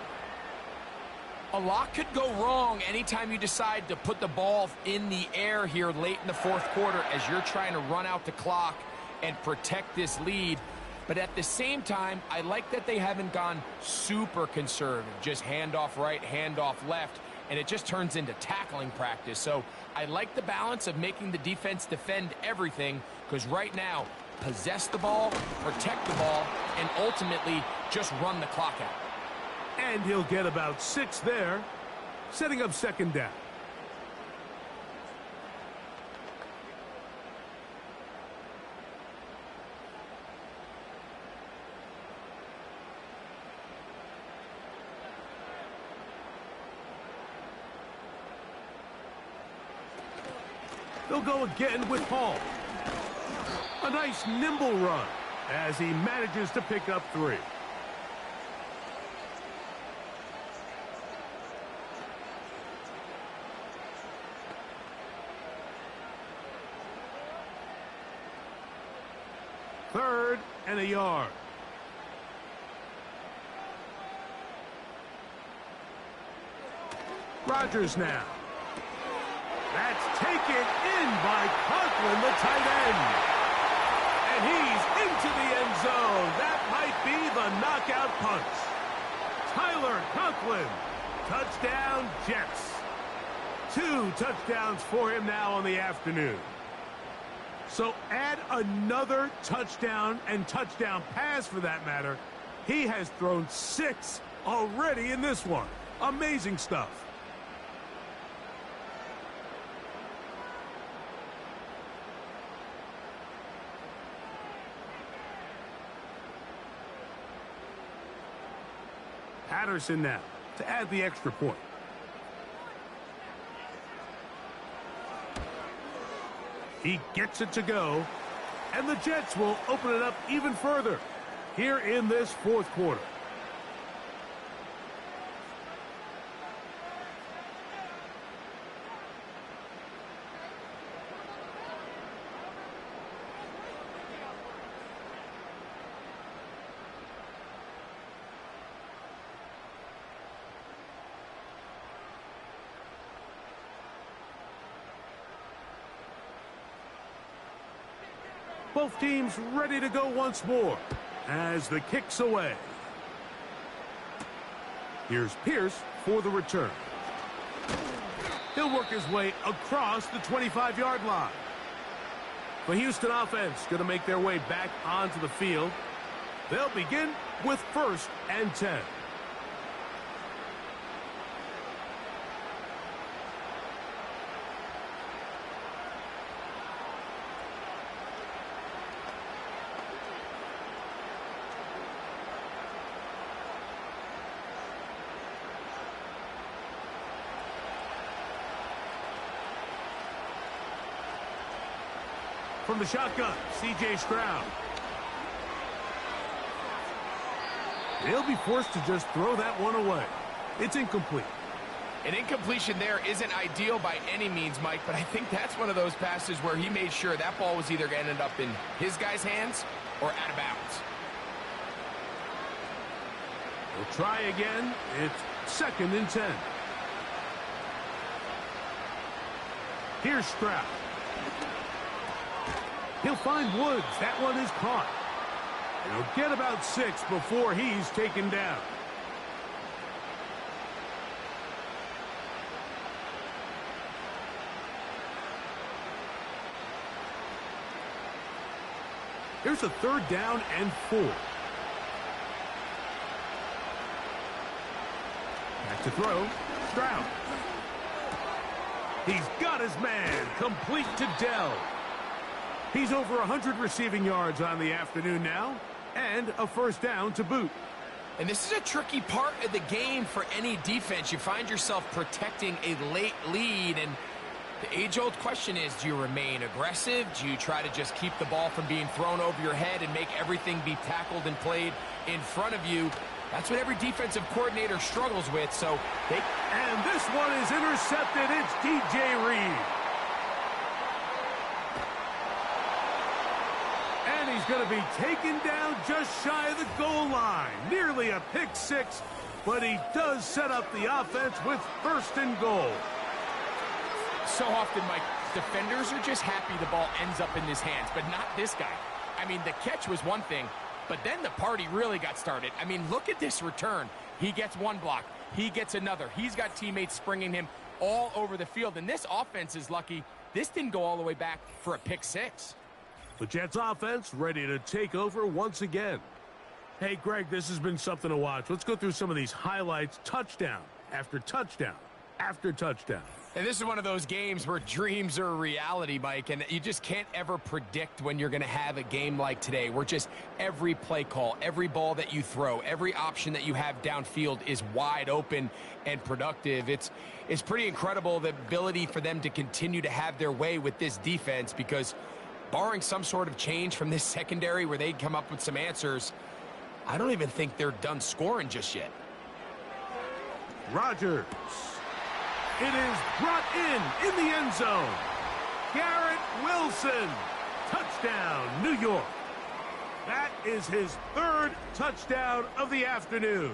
A lot could go wrong anytime you decide to put the ball in the air here late in the 4th quarter as you're trying to run out the clock and protect this lead. But at the same time, I like that they haven't gone super conservative. Just handoff right, handoff left, and it just turns into tackling practice. So I like the balance of making the defense defend everything, because right now, possess the ball, protect the ball, and ultimately just run the clock out. And he'll get about 6 there, setting up 2nd down. They'll go again with Hall. A nice nimble run as he manages to pick up 3. Third and a yard. Rodgers now. That's taken in by Conklin, the tight end. And he's into the end zone. That might be the knockout punch. Tyler Conklin. Touchdown, Jets. 2 touchdowns for him now on the afternoon. So add another touchdown and touchdown pass for that matter. He has thrown 6 already in this one. Amazing stuff. Patterson now to add the extra point. He gets it to go, and the Jets will open it up even further here in this 4th quarter. Both teams ready to go once more as the kick's away. Here's Pierce for the return. He'll work his way across the 25-yard line. The Houston offense going to make their way back onto the field. They'll begin with 1st and 10. From the shotgun, C.J. Stroud. He'll be forced to just throw that one away. It's incomplete. An incompletion there isn't ideal by any means, Mike, but I think that's one of those passes where he made sure that ball was either going to end up in his guy's hands or out of bounds. He'll try again. It's 2nd and 10. Here's Stroud. He'll find Woods. That one is caught. He'll get about 6 before he's taken down. Here's a 3rd down and 4. Back to throw. Stroud. He's got his man. Complete to Dell. He's over 100 receiving yards on the afternoon now, and a 1st down to boot. And this is a tricky part of the game for any defense. You find yourself protecting a late lead, and the age-old question is, do you remain aggressive? Do you try to just keep the ball from being thrown over your head and make everything be tackled and played in front of you? That's what every defensive coordinator struggles with. And this one is intercepted. It's DJ Reed. And he's going to be taken down just shy of the goal line. Nearly a pick 6, but he does set up the offense with 1st and goal. So often, Mike, defenders are just happy the ball ends up in his hands, but not this guy. I mean, the catch was one thing, but then the party really got started. I mean, look at this return. He gets one block. He gets another. He's got teammates springing him all over the field, and this offense is lucky this didn't go all the way back for a pick 6. The Jets offense ready to take over once again. Hey, Greg, this has been something to watch. Let's go through some of these highlights. Touchdown after touchdown after touchdown. And this is one of those games where dreams are a reality, Mike, and you just can't ever predict when you're going to have a game like today, where just every play call, every ball that you throw, every option that you have downfield is wide open and productive. It's pretty incredible, the ability for them to continue to have their way with this defense, because barring some sort of change from this secondary where they come up with some answers, I don't even think they're done scoring just yet. Rodgers. It is brought in the end zone. Garrett Wilson. Touchdown, New York. That is his 3rd touchdown of the afternoon.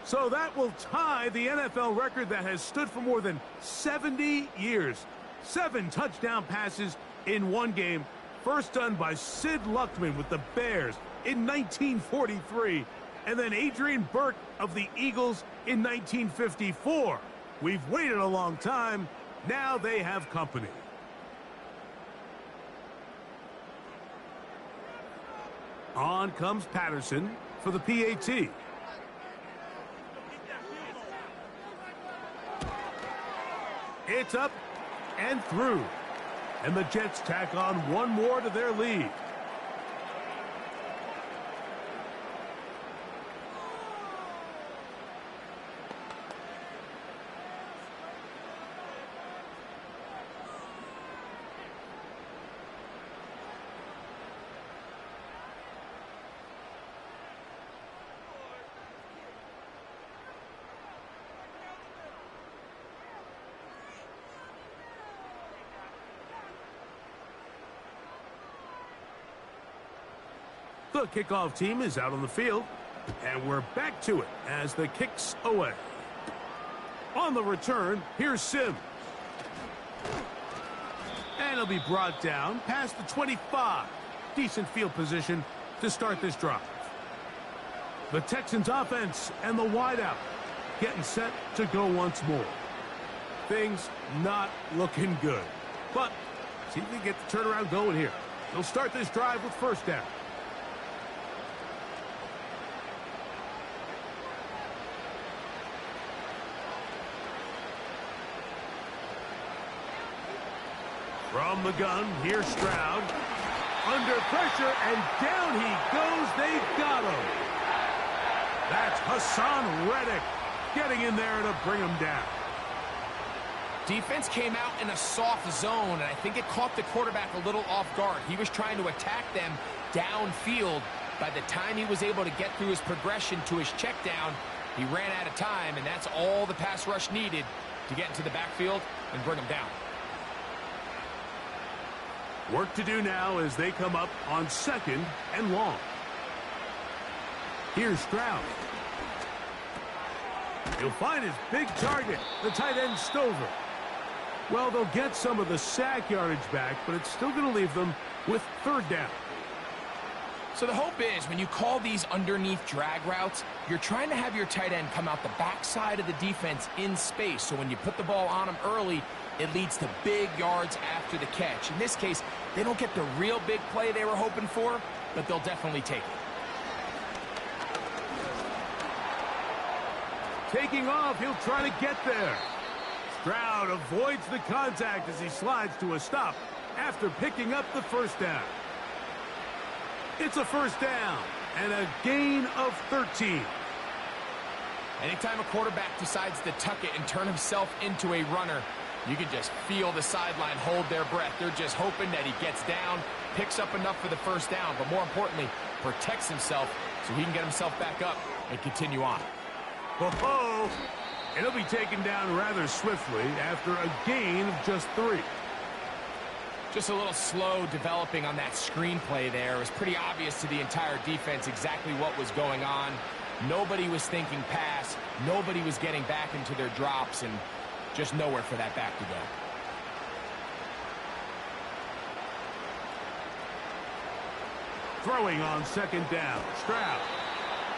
So that will tie the NFL record that has stood for more than 70 years. 7 touchdown passes in one game. First done by Sid Luckman with the Bears in 1943. And then Adrian Burke of the Eagles in 1954. We've waited a long time. Now they have company. On comes Patterson for the PAT. It's up and through. And the Jets tack on one more to their lead. The kickoff team is out on the field, and we're back to it as the kick's away. On the return, here's Sims. And he'll be brought down past the 25. Decent field position to start this drive. The Texans offense and the wideout getting set to go once more. Things not looking good. But see if they get the turnaround going here. They'll start this drive with first down. From the gun, here's Stroud. Under pressure, and down he goes. They've got him. That's Hassan Reddick getting in there to bring him down. Defense came out in a soft zone, and I think it caught the quarterback a little off guard. He was trying to attack them downfield. By the time he was able to get through his progression to his check down, he ran out of time, and that's all the pass rush needed to get into the backfield and bring him down. Work to do now as they come up on 2nd and long. Here's Stroud. He'll find his big target, the tight end Stover. Well, they'll get some of the sack yardage back, but it's still going to leave them with 3rd down. So the hope is when you call these underneath drag routes, you're trying to have your tight end come out the backside of the defense in space. So when you put the ball on him early, it leads to big yards after the catch. In this case, they don't get the real big play they were hoping for, but they'll definitely take it. Taking off, he'll try to get there. Stroud avoids the contact as he slides to a stop after picking up the first down. It's a first down and a gain of 13. Anytime a quarterback decides to tuck it and turn himself into a runner, you can just feel the sideline hold their breath. They're just hoping that he gets down, picks up enough for the first down, but more importantly, protects himself so he can get himself back up and continue on. Whoa! It'll be taken down rather swiftly after a gain of just 3. Just a little slow developing on that screenplay there. It was pretty obvious to the entire defense exactly what was going on. Nobody was thinking pass. Nobody was getting back into their drops, and just nowhere for that back to go. Throwing on 2nd down. Stroud.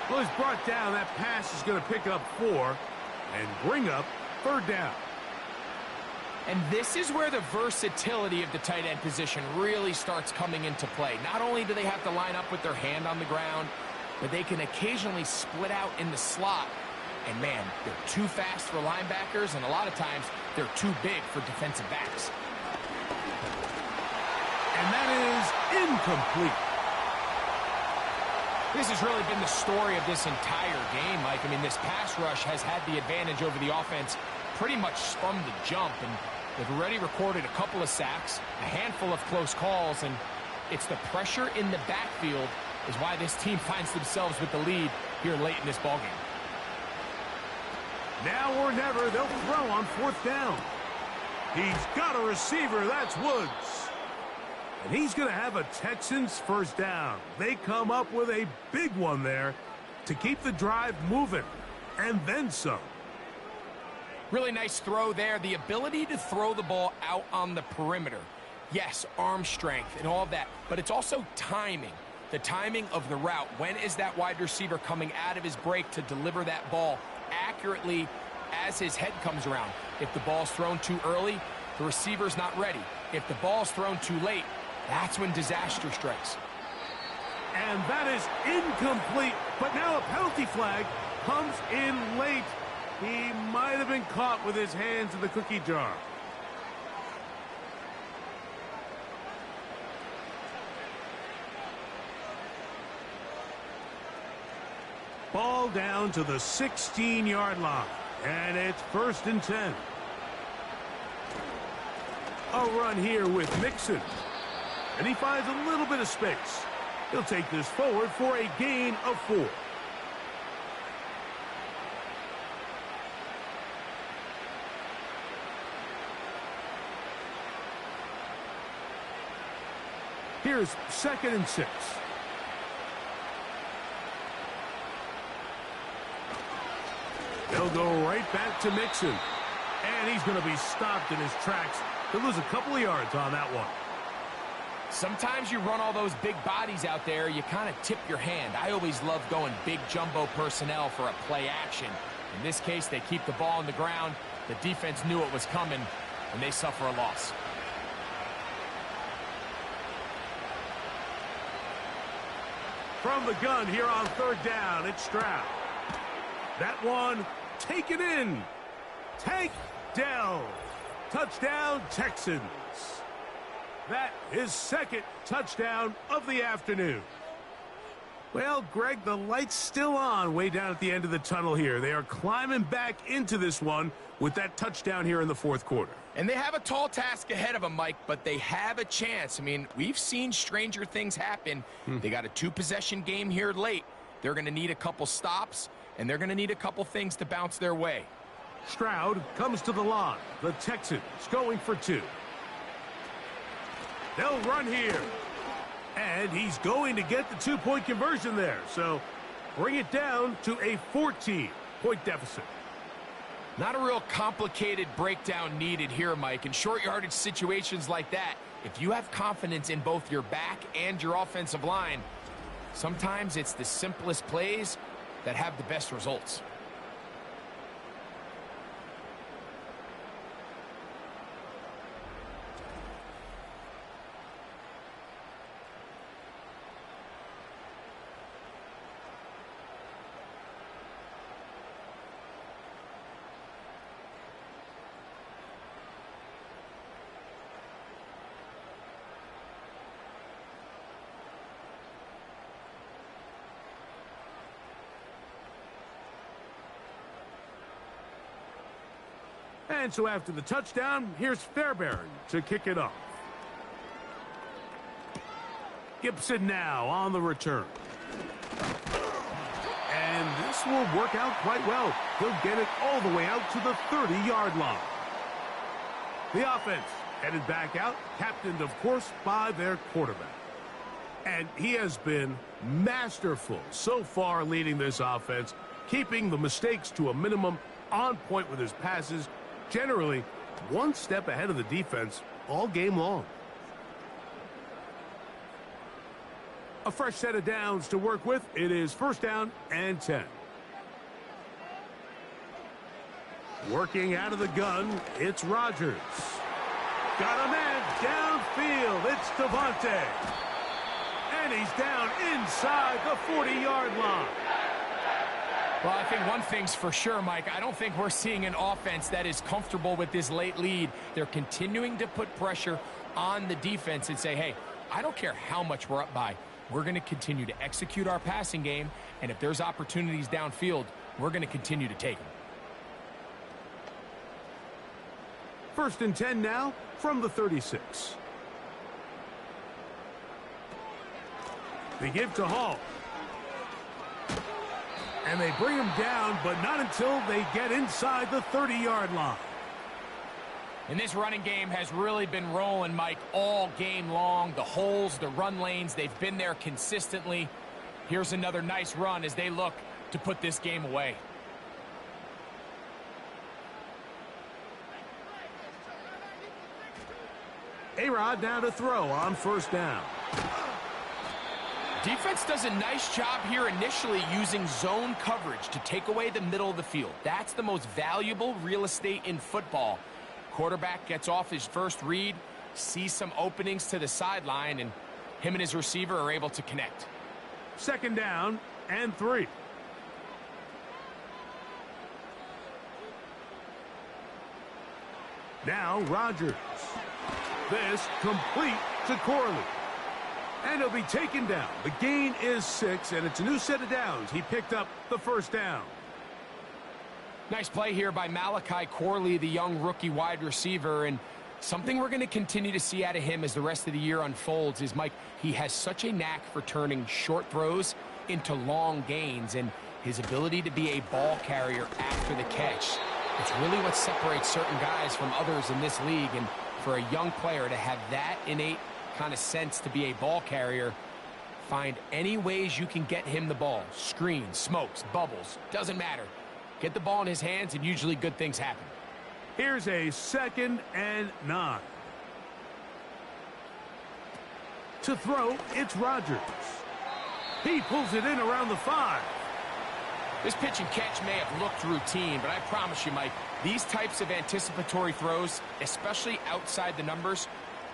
Well, he's brought down. That pass is going to pick up 4 and bring up 3rd down. And this is where the versatility of the tight end position really starts coming into play. Not only do they have to line up with their hand on the ground, but they can occasionally split out in the slot. And, man, they're too fast for linebackers, and a lot of times they're too big for defensive backs. And that is incomplete. This has really been the story of this entire game, Mike. I mean, this pass rush has had the advantage over the offense pretty much from the jump, and they've already recorded a couple of sacks, a handful of close calls, and it's the pressure in the backfield is why this team finds themselves with the lead here late in this ballgame. Now or never, they'll throw on 4th down. He's got a receiver. That's Woods. And he's going to have a Texans first down. They come up with a big one there to keep the drive moving, and then some. Really nice throw there. The ability to throw the ball out on the perimeter. Yes, arm strength and all of that, but it's also timing. The timing of the route. When is that wide receiver coming out of his break to deliver that ball accurately as his head comes around? If the ball's thrown too early, the receiver's not ready. If the ball's thrown too late, that's when disaster strikes. And that is incomplete, but now a penalty flag comes in late. He might have been caught with his hands in the cookie jar. Ball down to the 16-yard line, and it's 1st and 10. A run here with Mixon, and he finds a little bit of space. He'll take this forward for a gain of 4. Here's 2nd and 6. They'll go right back to Mixon. And he's going to be stopped in his tracks. He'll lose a couple of yards on that one. Sometimes you run all those big bodies out there, you kind of tip your hand. I always love going big jumbo personnel for a play action. In this case, they keep the ball on the ground. The defense knew it was coming, and they suffer a loss. From the gun here on third down, it's Stroud. That one taken in. Tank Dell. Touchdown, Texans. That is second touchdown of the afternoon. Well, Greg, the light's still on way down at the end of the tunnel here. They are climbing back into this one with that touchdown here in the fourth quarter. And they have a tall task ahead of them, Mike, but they have a chance. I mean, we've seen stranger things happen. They got a two-possession game here late. They're going to need a couple stops, and they're going to need a couple things to bounce their way. Stroud comes to the line. The Texans going for two. They'll run here. And he's going to get the two-point conversion there. So bring it down to a 14-point deficit. Not a real complicated breakdown needed here, Mike. In short yardage situations like that, if you have confidence in both your back and your offensive line, sometimes it's the simplest plays that have the best results. And so after the touchdown, here's Fairbairn to kick it off. Gibson now on the return. And this will work out quite well. He'll get it all the way out to the 30-yard line. The offense headed back out, captained, of course, by their quarterback. And he has been masterful so far leading this offense, keeping the mistakes to a minimum, on point with his passes, generally one step ahead of the defense all game long. A fresh set of downs to work with. It is first down and 10. Working out of the gun, it's Rodgers. Got a man downfield. It's Devontae. And he's down inside the 40-yard line. Well, I think one thing's for sure, Mike. I don't think we're seeing an offense that is comfortable with this late lead. They're continuing to put pressure on the defense and say, hey, I don't care how much we're up by. We're going to continue to execute our passing game, and if there's opportunities downfield, we're going to continue to take them. First and 10 now from the 36. They give to Hall. And they bring him down, but not until they get inside the 30-yard line. And this running game has really been rolling, Mike, all game long. The holes, the run lanes, they've been there consistently. Here's another nice run as they look to put this game away. A-Rod now to throw on first down. Defense does a nice job here initially using zone coverage to take away the middle of the field. That's the most valuable real estate in football. Quarterback gets off his first read, sees some openings to the sideline, and him and his receiver are able to connect. Second down and 3. Now Rodgers. This complete to Corley. And he'll be taken down. The gain is 6, and it's a new set of downs. He picked up the first down. Nice play here by Malachi Corley, the young rookie wide receiver, and something we're going to continue to see out of him as the rest of the year unfolds is, Mike, he has such a knack for turning short throws into long gains, and his ability to be a ball carrier after the catch. It's really what separates certain guys from others in this league, and for a young player to have that innate kind of sense to be a ball carrier, find any ways you can get him the ball. Screens, smokes, bubbles, doesn't matter. Get the ball in his hands and usually good things happen. Here's a 2nd and 9. To throw, it's Rodgers. He pulls it in around the 5. This pitch and catch may have looked routine, but I promise you, Mike, these types of anticipatory throws, especially outside the numbers,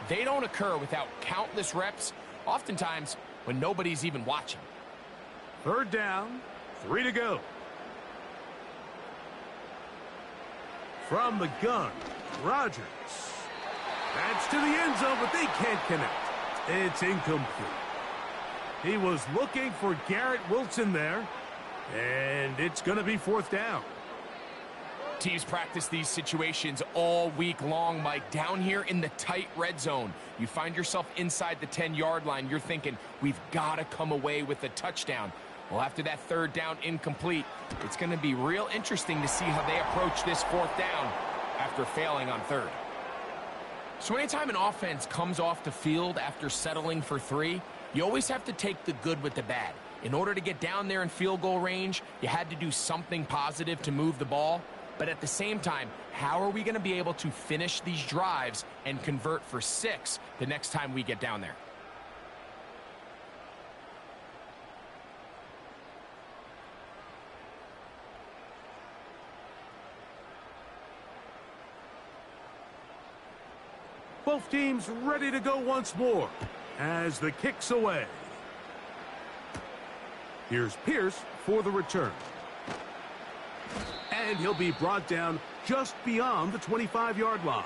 they don't occur without countless reps, oftentimes when nobody's even watching. 3rd down, 3 to go. From the gun, Rodgers. That's to the end zone, but they can't connect. It's incomplete. He was looking for Garrett Wilson there, and it's going to be 4th down. Teams practice these situations all week long, Mike. Down here in the tight red zone, you find yourself inside the 10-yard line. You're thinking, we've got to come away with a touchdown. Well, after that 3rd down incomplete, it's going to be real interesting to see how they approach this 4th down after failing on 3rd. So anytime an offense comes off the field after settling for 3, you always have to take the good with the bad. In order to get down there in field goal range, you had to do something positive to move the ball. But at the same time, how are we going to be able to finish these drives and convert for 6 the next time we get down there? Both teams ready to go once more as the kick's away. Here's Pierce for the return. And he'll be brought down just beyond the 25-yard line.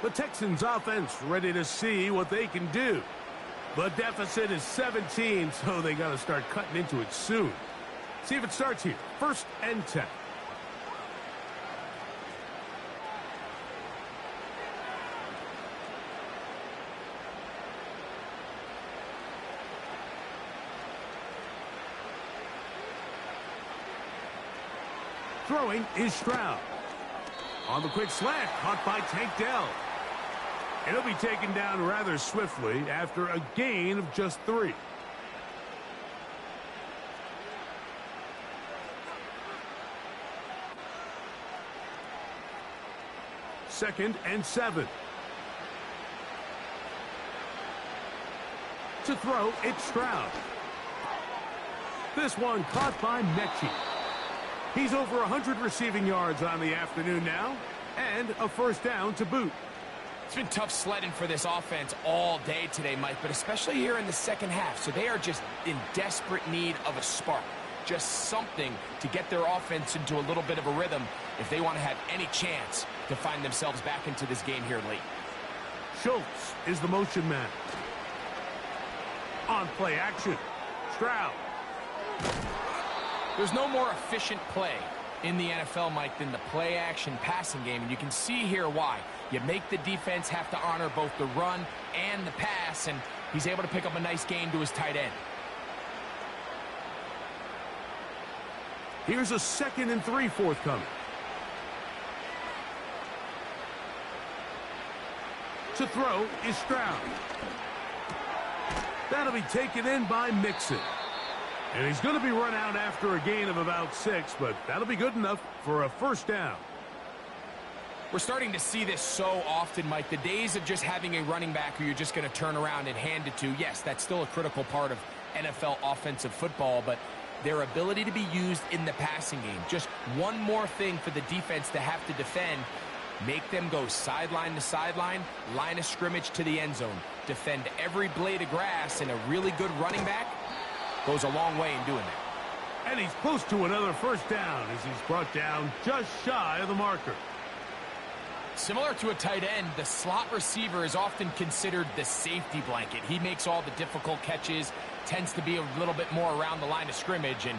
The Texans offense ready to see what they can do. The deficit is 17, so they got to start cutting into it soon. See if it starts here. 1st and 10. Throwing is Stroud. On the quick slant, caught by Tank Dell. It'll be taken down rather swiftly after a gain of just 3. Second and 7. To throw, it's Stroud. This one caught by Mechie. He's over 100 receiving yards on the afternoon now, and a 1st down to boot. It's been tough sledding for this offense all day today, Mike, but especially here in the 2nd half. So they are just in desperate need of a spark, just something to get their offense into a little bit of a rhythm if they want to have any chance to find themselves back into this game here late. Schultz is the motion man. On play action, Stroud. There's no more efficient play in the NFL, Mike, than the play-action passing game, and you can see here why. You make the defense have to honor both the run and the pass, and he's able to pick up a nice gain to his tight end. Here's a 2nd and 3 forthcoming. To throw is Stroud. That'll be taken in by Mixon. And he's going to be run out after a gain of about 6, but that'll be good enough for a 1st down. We're starting to see this so often, Mike. The days of just having a running back who you're just going to turn around and hand it to, yes, that's still a critical part of NFL offensive football, but their ability to be used in the passing game, just one more thing for the defense to have to defend, make them go sideline to sideline, line of scrimmage to the end zone, defend every blade of grass, and a really good running back goes a long way in doing that. And he's close to another 1st down as he's brought down just shy of the marker. Similar to a tight end, the slot receiver is often considered the safety blanket. He makes all the difficult catches, tends to be a little bit more around the line of scrimmage, and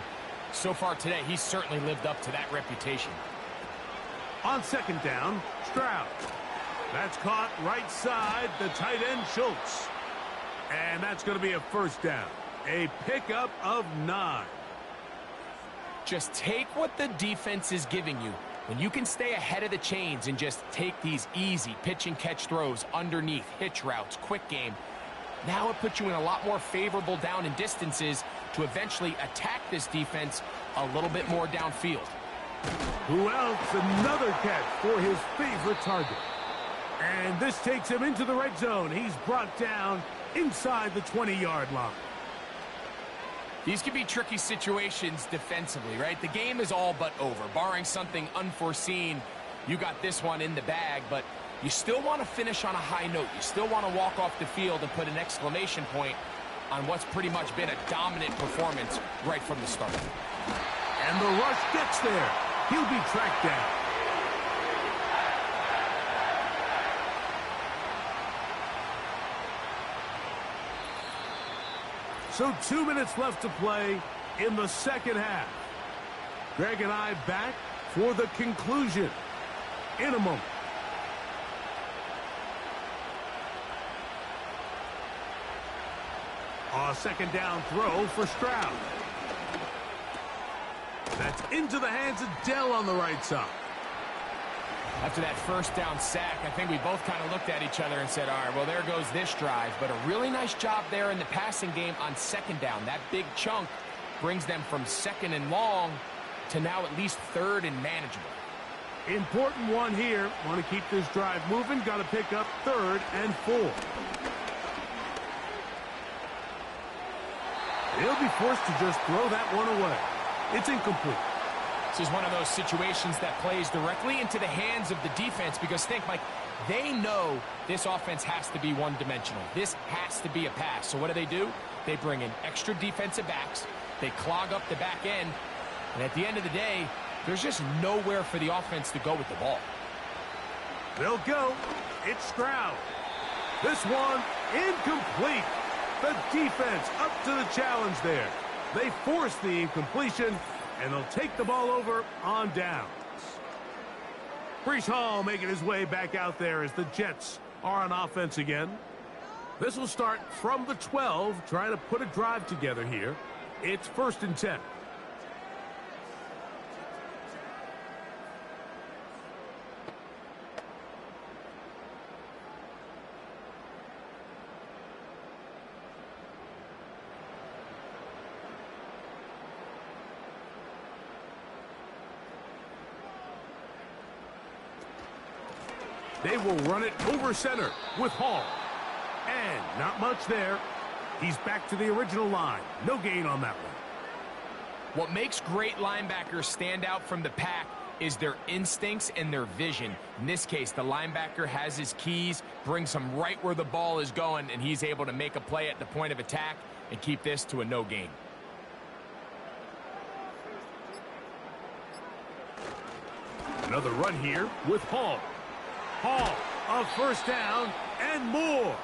so far today, he's certainly lived up to that reputation. On 2nd down, Stroud. That's caught right side, the tight end Schultz. And that's going to be a 1st down. A pickup of 9. Just take what the defense is giving you. When you can stay ahead of the chains and just take these easy pitch and catch throws underneath, hitch routes, quick game, now it puts you in a lot more favorable down and distances to eventually attack this defense a little bit more downfield. Who else? Another catch for his favorite target. And this takes him into the red zone. He's brought down inside the 20-yard line. These can be tricky situations defensively, right? The game is all but over. Barring something unforeseen, you got this one in the bag, but you still want to finish on a high note. You still want to walk off the field and put an exclamation point on what's pretty much been a dominant performance right from the start. And the rush gets there. He'll be tracked down. So 2 minutes left to play in the second half. Greg and I back for the conclusion in a moment. A second down throw for Stroud. That's into the hands of Dell on the right side. After that first down sack, I think we both kind of looked at each other and said, all right, well, there goes this drive. But a really nice job there in the passing game on second down. That big chunk brings them from second and long to now at least third and manageable. Important one here. Want to keep this drive moving. Got to pick up 3rd and 4. They'll be forced to just throw that one away. It's incomplete. This is one of those situations that plays directly into the hands of the defense because think, Mike, they know this offense has to be one-dimensional. This has to be a pass. So what do? They bring in extra defensive backs. They clog up the back end. And at the end of the day, there's just nowhere for the offense to go with the ball. They'll go. It's Stroud. This one incomplete. The defense up to the challenge there. They force the incompletion, and they'll take the ball over on downs. Breece Hall making his way back out there as the Jets are on offense again. This will start from the 12, trying to put a drive together here. It's 1st and 10. They will run it over center with Hall. And not much there. He's back to the original line. No gain on that one. What makes great linebackers stand out from the pack is their instincts and their vision. In this case, the linebacker has his keys, brings him right where the ball is going, and he's able to make a play at the point of attack and keep this to a no gain. Another run here with Hall. Hall, a first down and more.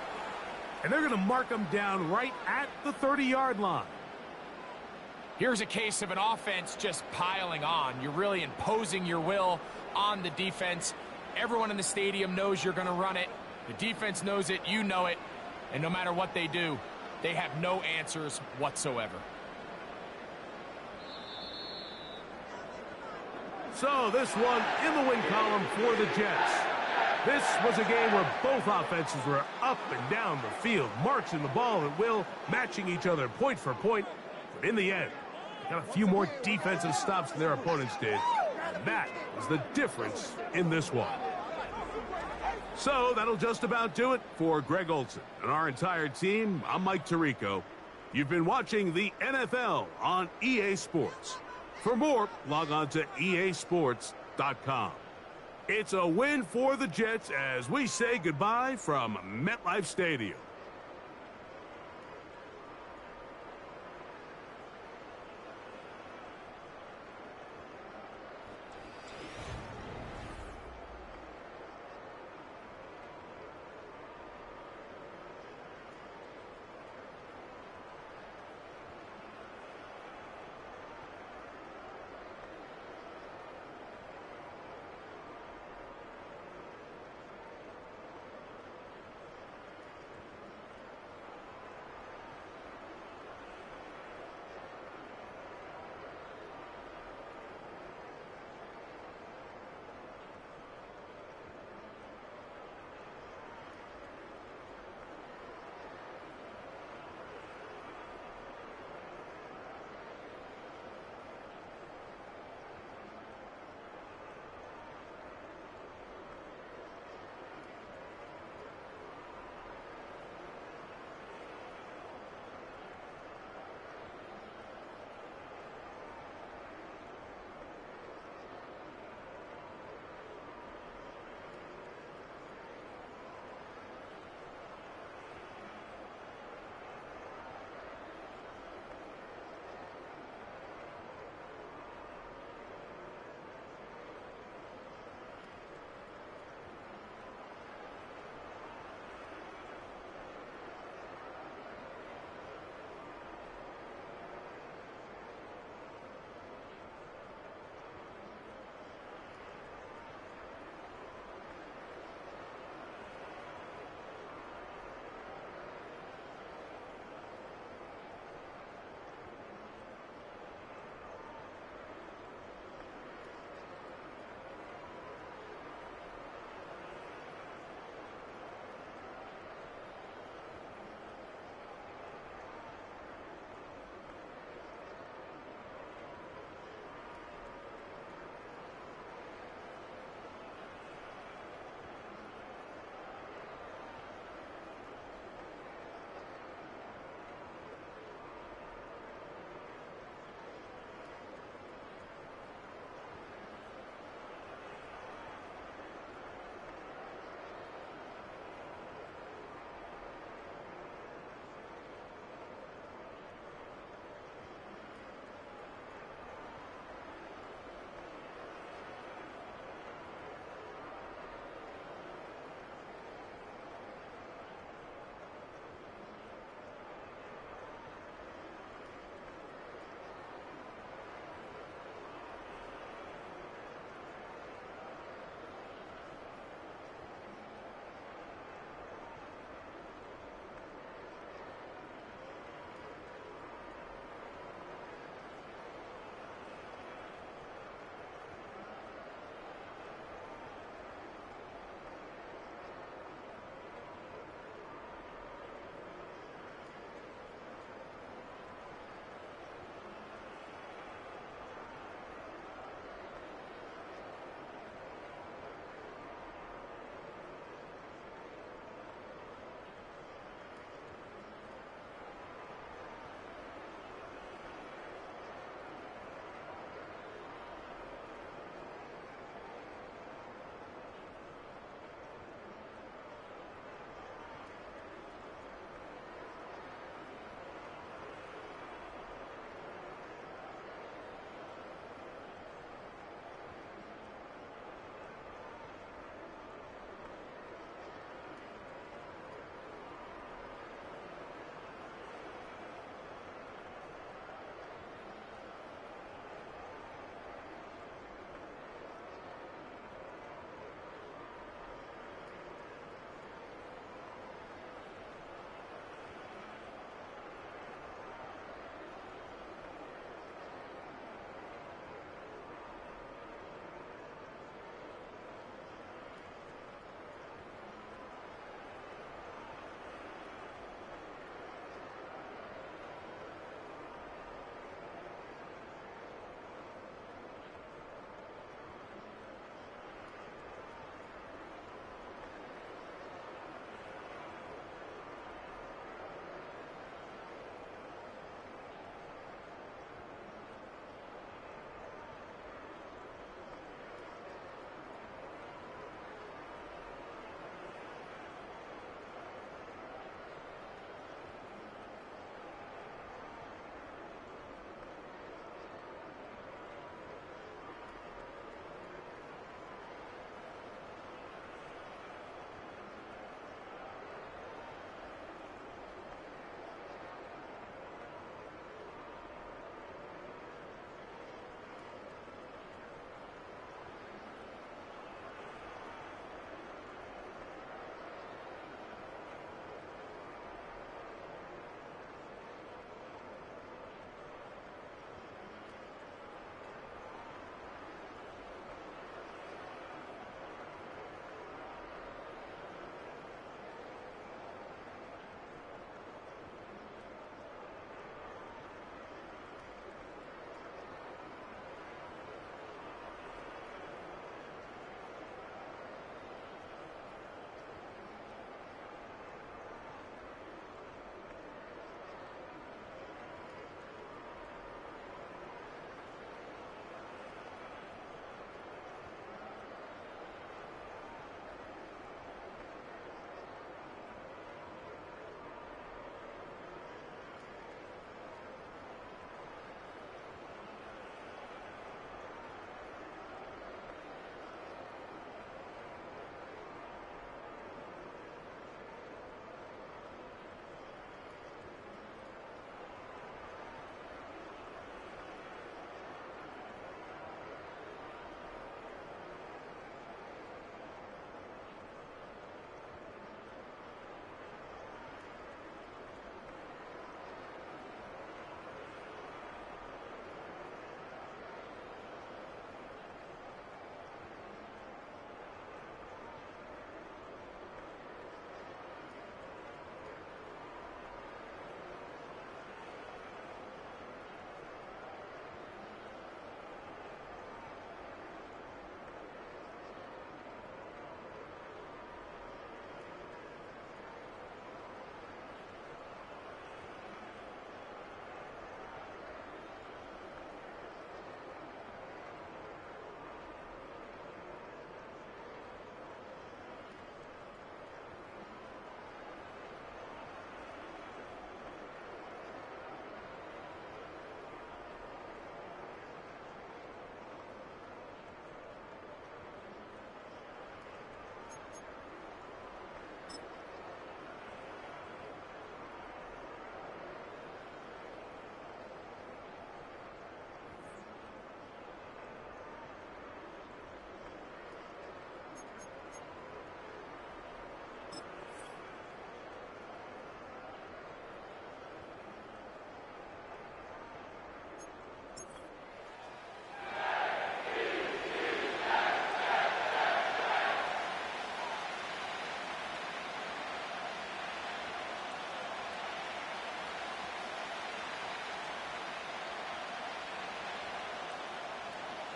And they're going to mark him down right at the 30-yard line. Here's a case of an offense just piling on. You're really imposing your will on the defense. Everyone in the stadium knows you're going to run it. The defense knows it, you know it. And no matter what they do, they have no answers whatsoever. So this one in the win column for the Jets. This was a game where both offenses were up and down the field, marching the ball at will, matching each other point for point. But in the end, got a few more defensive stops than their opponents did. And that was the difference in this one. So that'll just about do it for Greg Olsen and our entire team. I'm Mike Tirico. You've been watching the NFL on EA Sports. For more, log on to easports.com. It's a win for the Jets as we say goodbye from MetLife Stadium.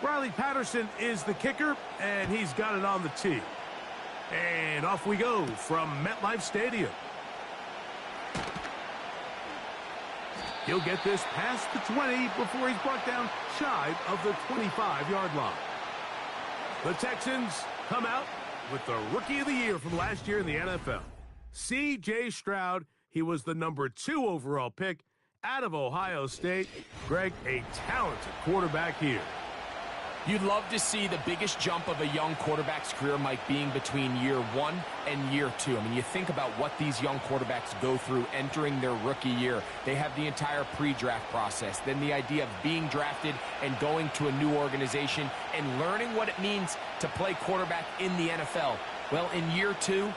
Riley Patterson is the kicker, and he's got it on the tee. And off we go from MetLife Stadium. He'll get this past the 20 before he's brought down shy of the 25-yard line. The Texans come out with the Rookie of the Year from last year in the NFL. C.J. Stroud, he was the number 2 overall pick out of Ohio State. Greg, a talented quarterback here. You'd love to see the biggest jump of a young quarterback's career, Mike, being between year 1 and year 2. I mean, you think about what these young quarterbacks go through entering their rookie year. They have the entire pre-draft process, then the idea of being drafted and going to a new organization and learning what it means to play quarterback in the NFL. Well, in year 2,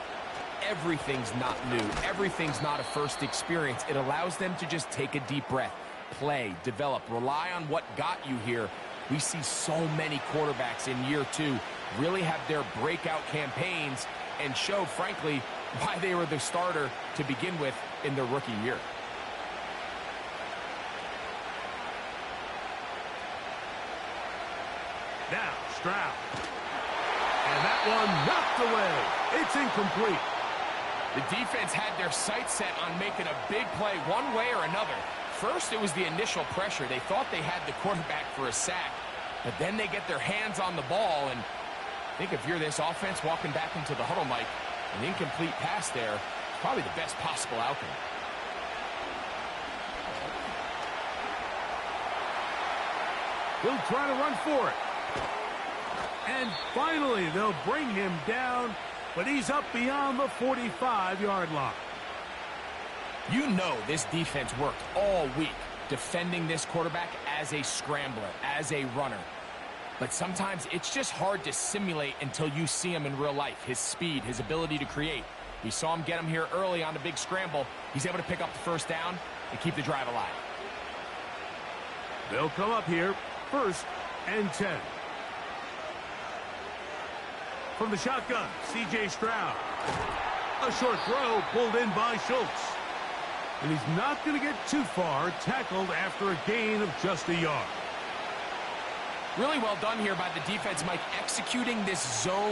everything's not new. Everything's not a first experience. It allows them to just take a deep breath, play, develop, rely on what got you here. We see so many quarterbacks in year 2 really have their breakout campaigns and show, frankly, why they were the starter to begin with in their rookie year. Now, Stroud. And that one knocked away. It's incomplete. The defense had their sights set on making a big play one way or another. First, it was the initial pressure. They thought they had the quarterback for a sack, but then they get their hands on the ball, and I think if you're this offense walking back into the huddle, Mike, an incomplete pass there is probably the best possible outcome. He'll try to run for it. And finally, they'll bring him down, but he's up beyond the 45-yard line. You know this defense worked all week defending this quarterback as a scrambler, as a runner. But sometimes it's just hard to simulate until you see him in real life. His speed, his ability to create. We saw him get him here early on the big scramble. He's able to pick up the first down and keep the drive alive. They'll come up here, 1st and 10. From the shotgun, C.J. Stroud. A short throw pulled in by Schultz. And he's not going to get too far, tackled after a gain of just a yard. Really well done here by the defense, Mike, executing this zone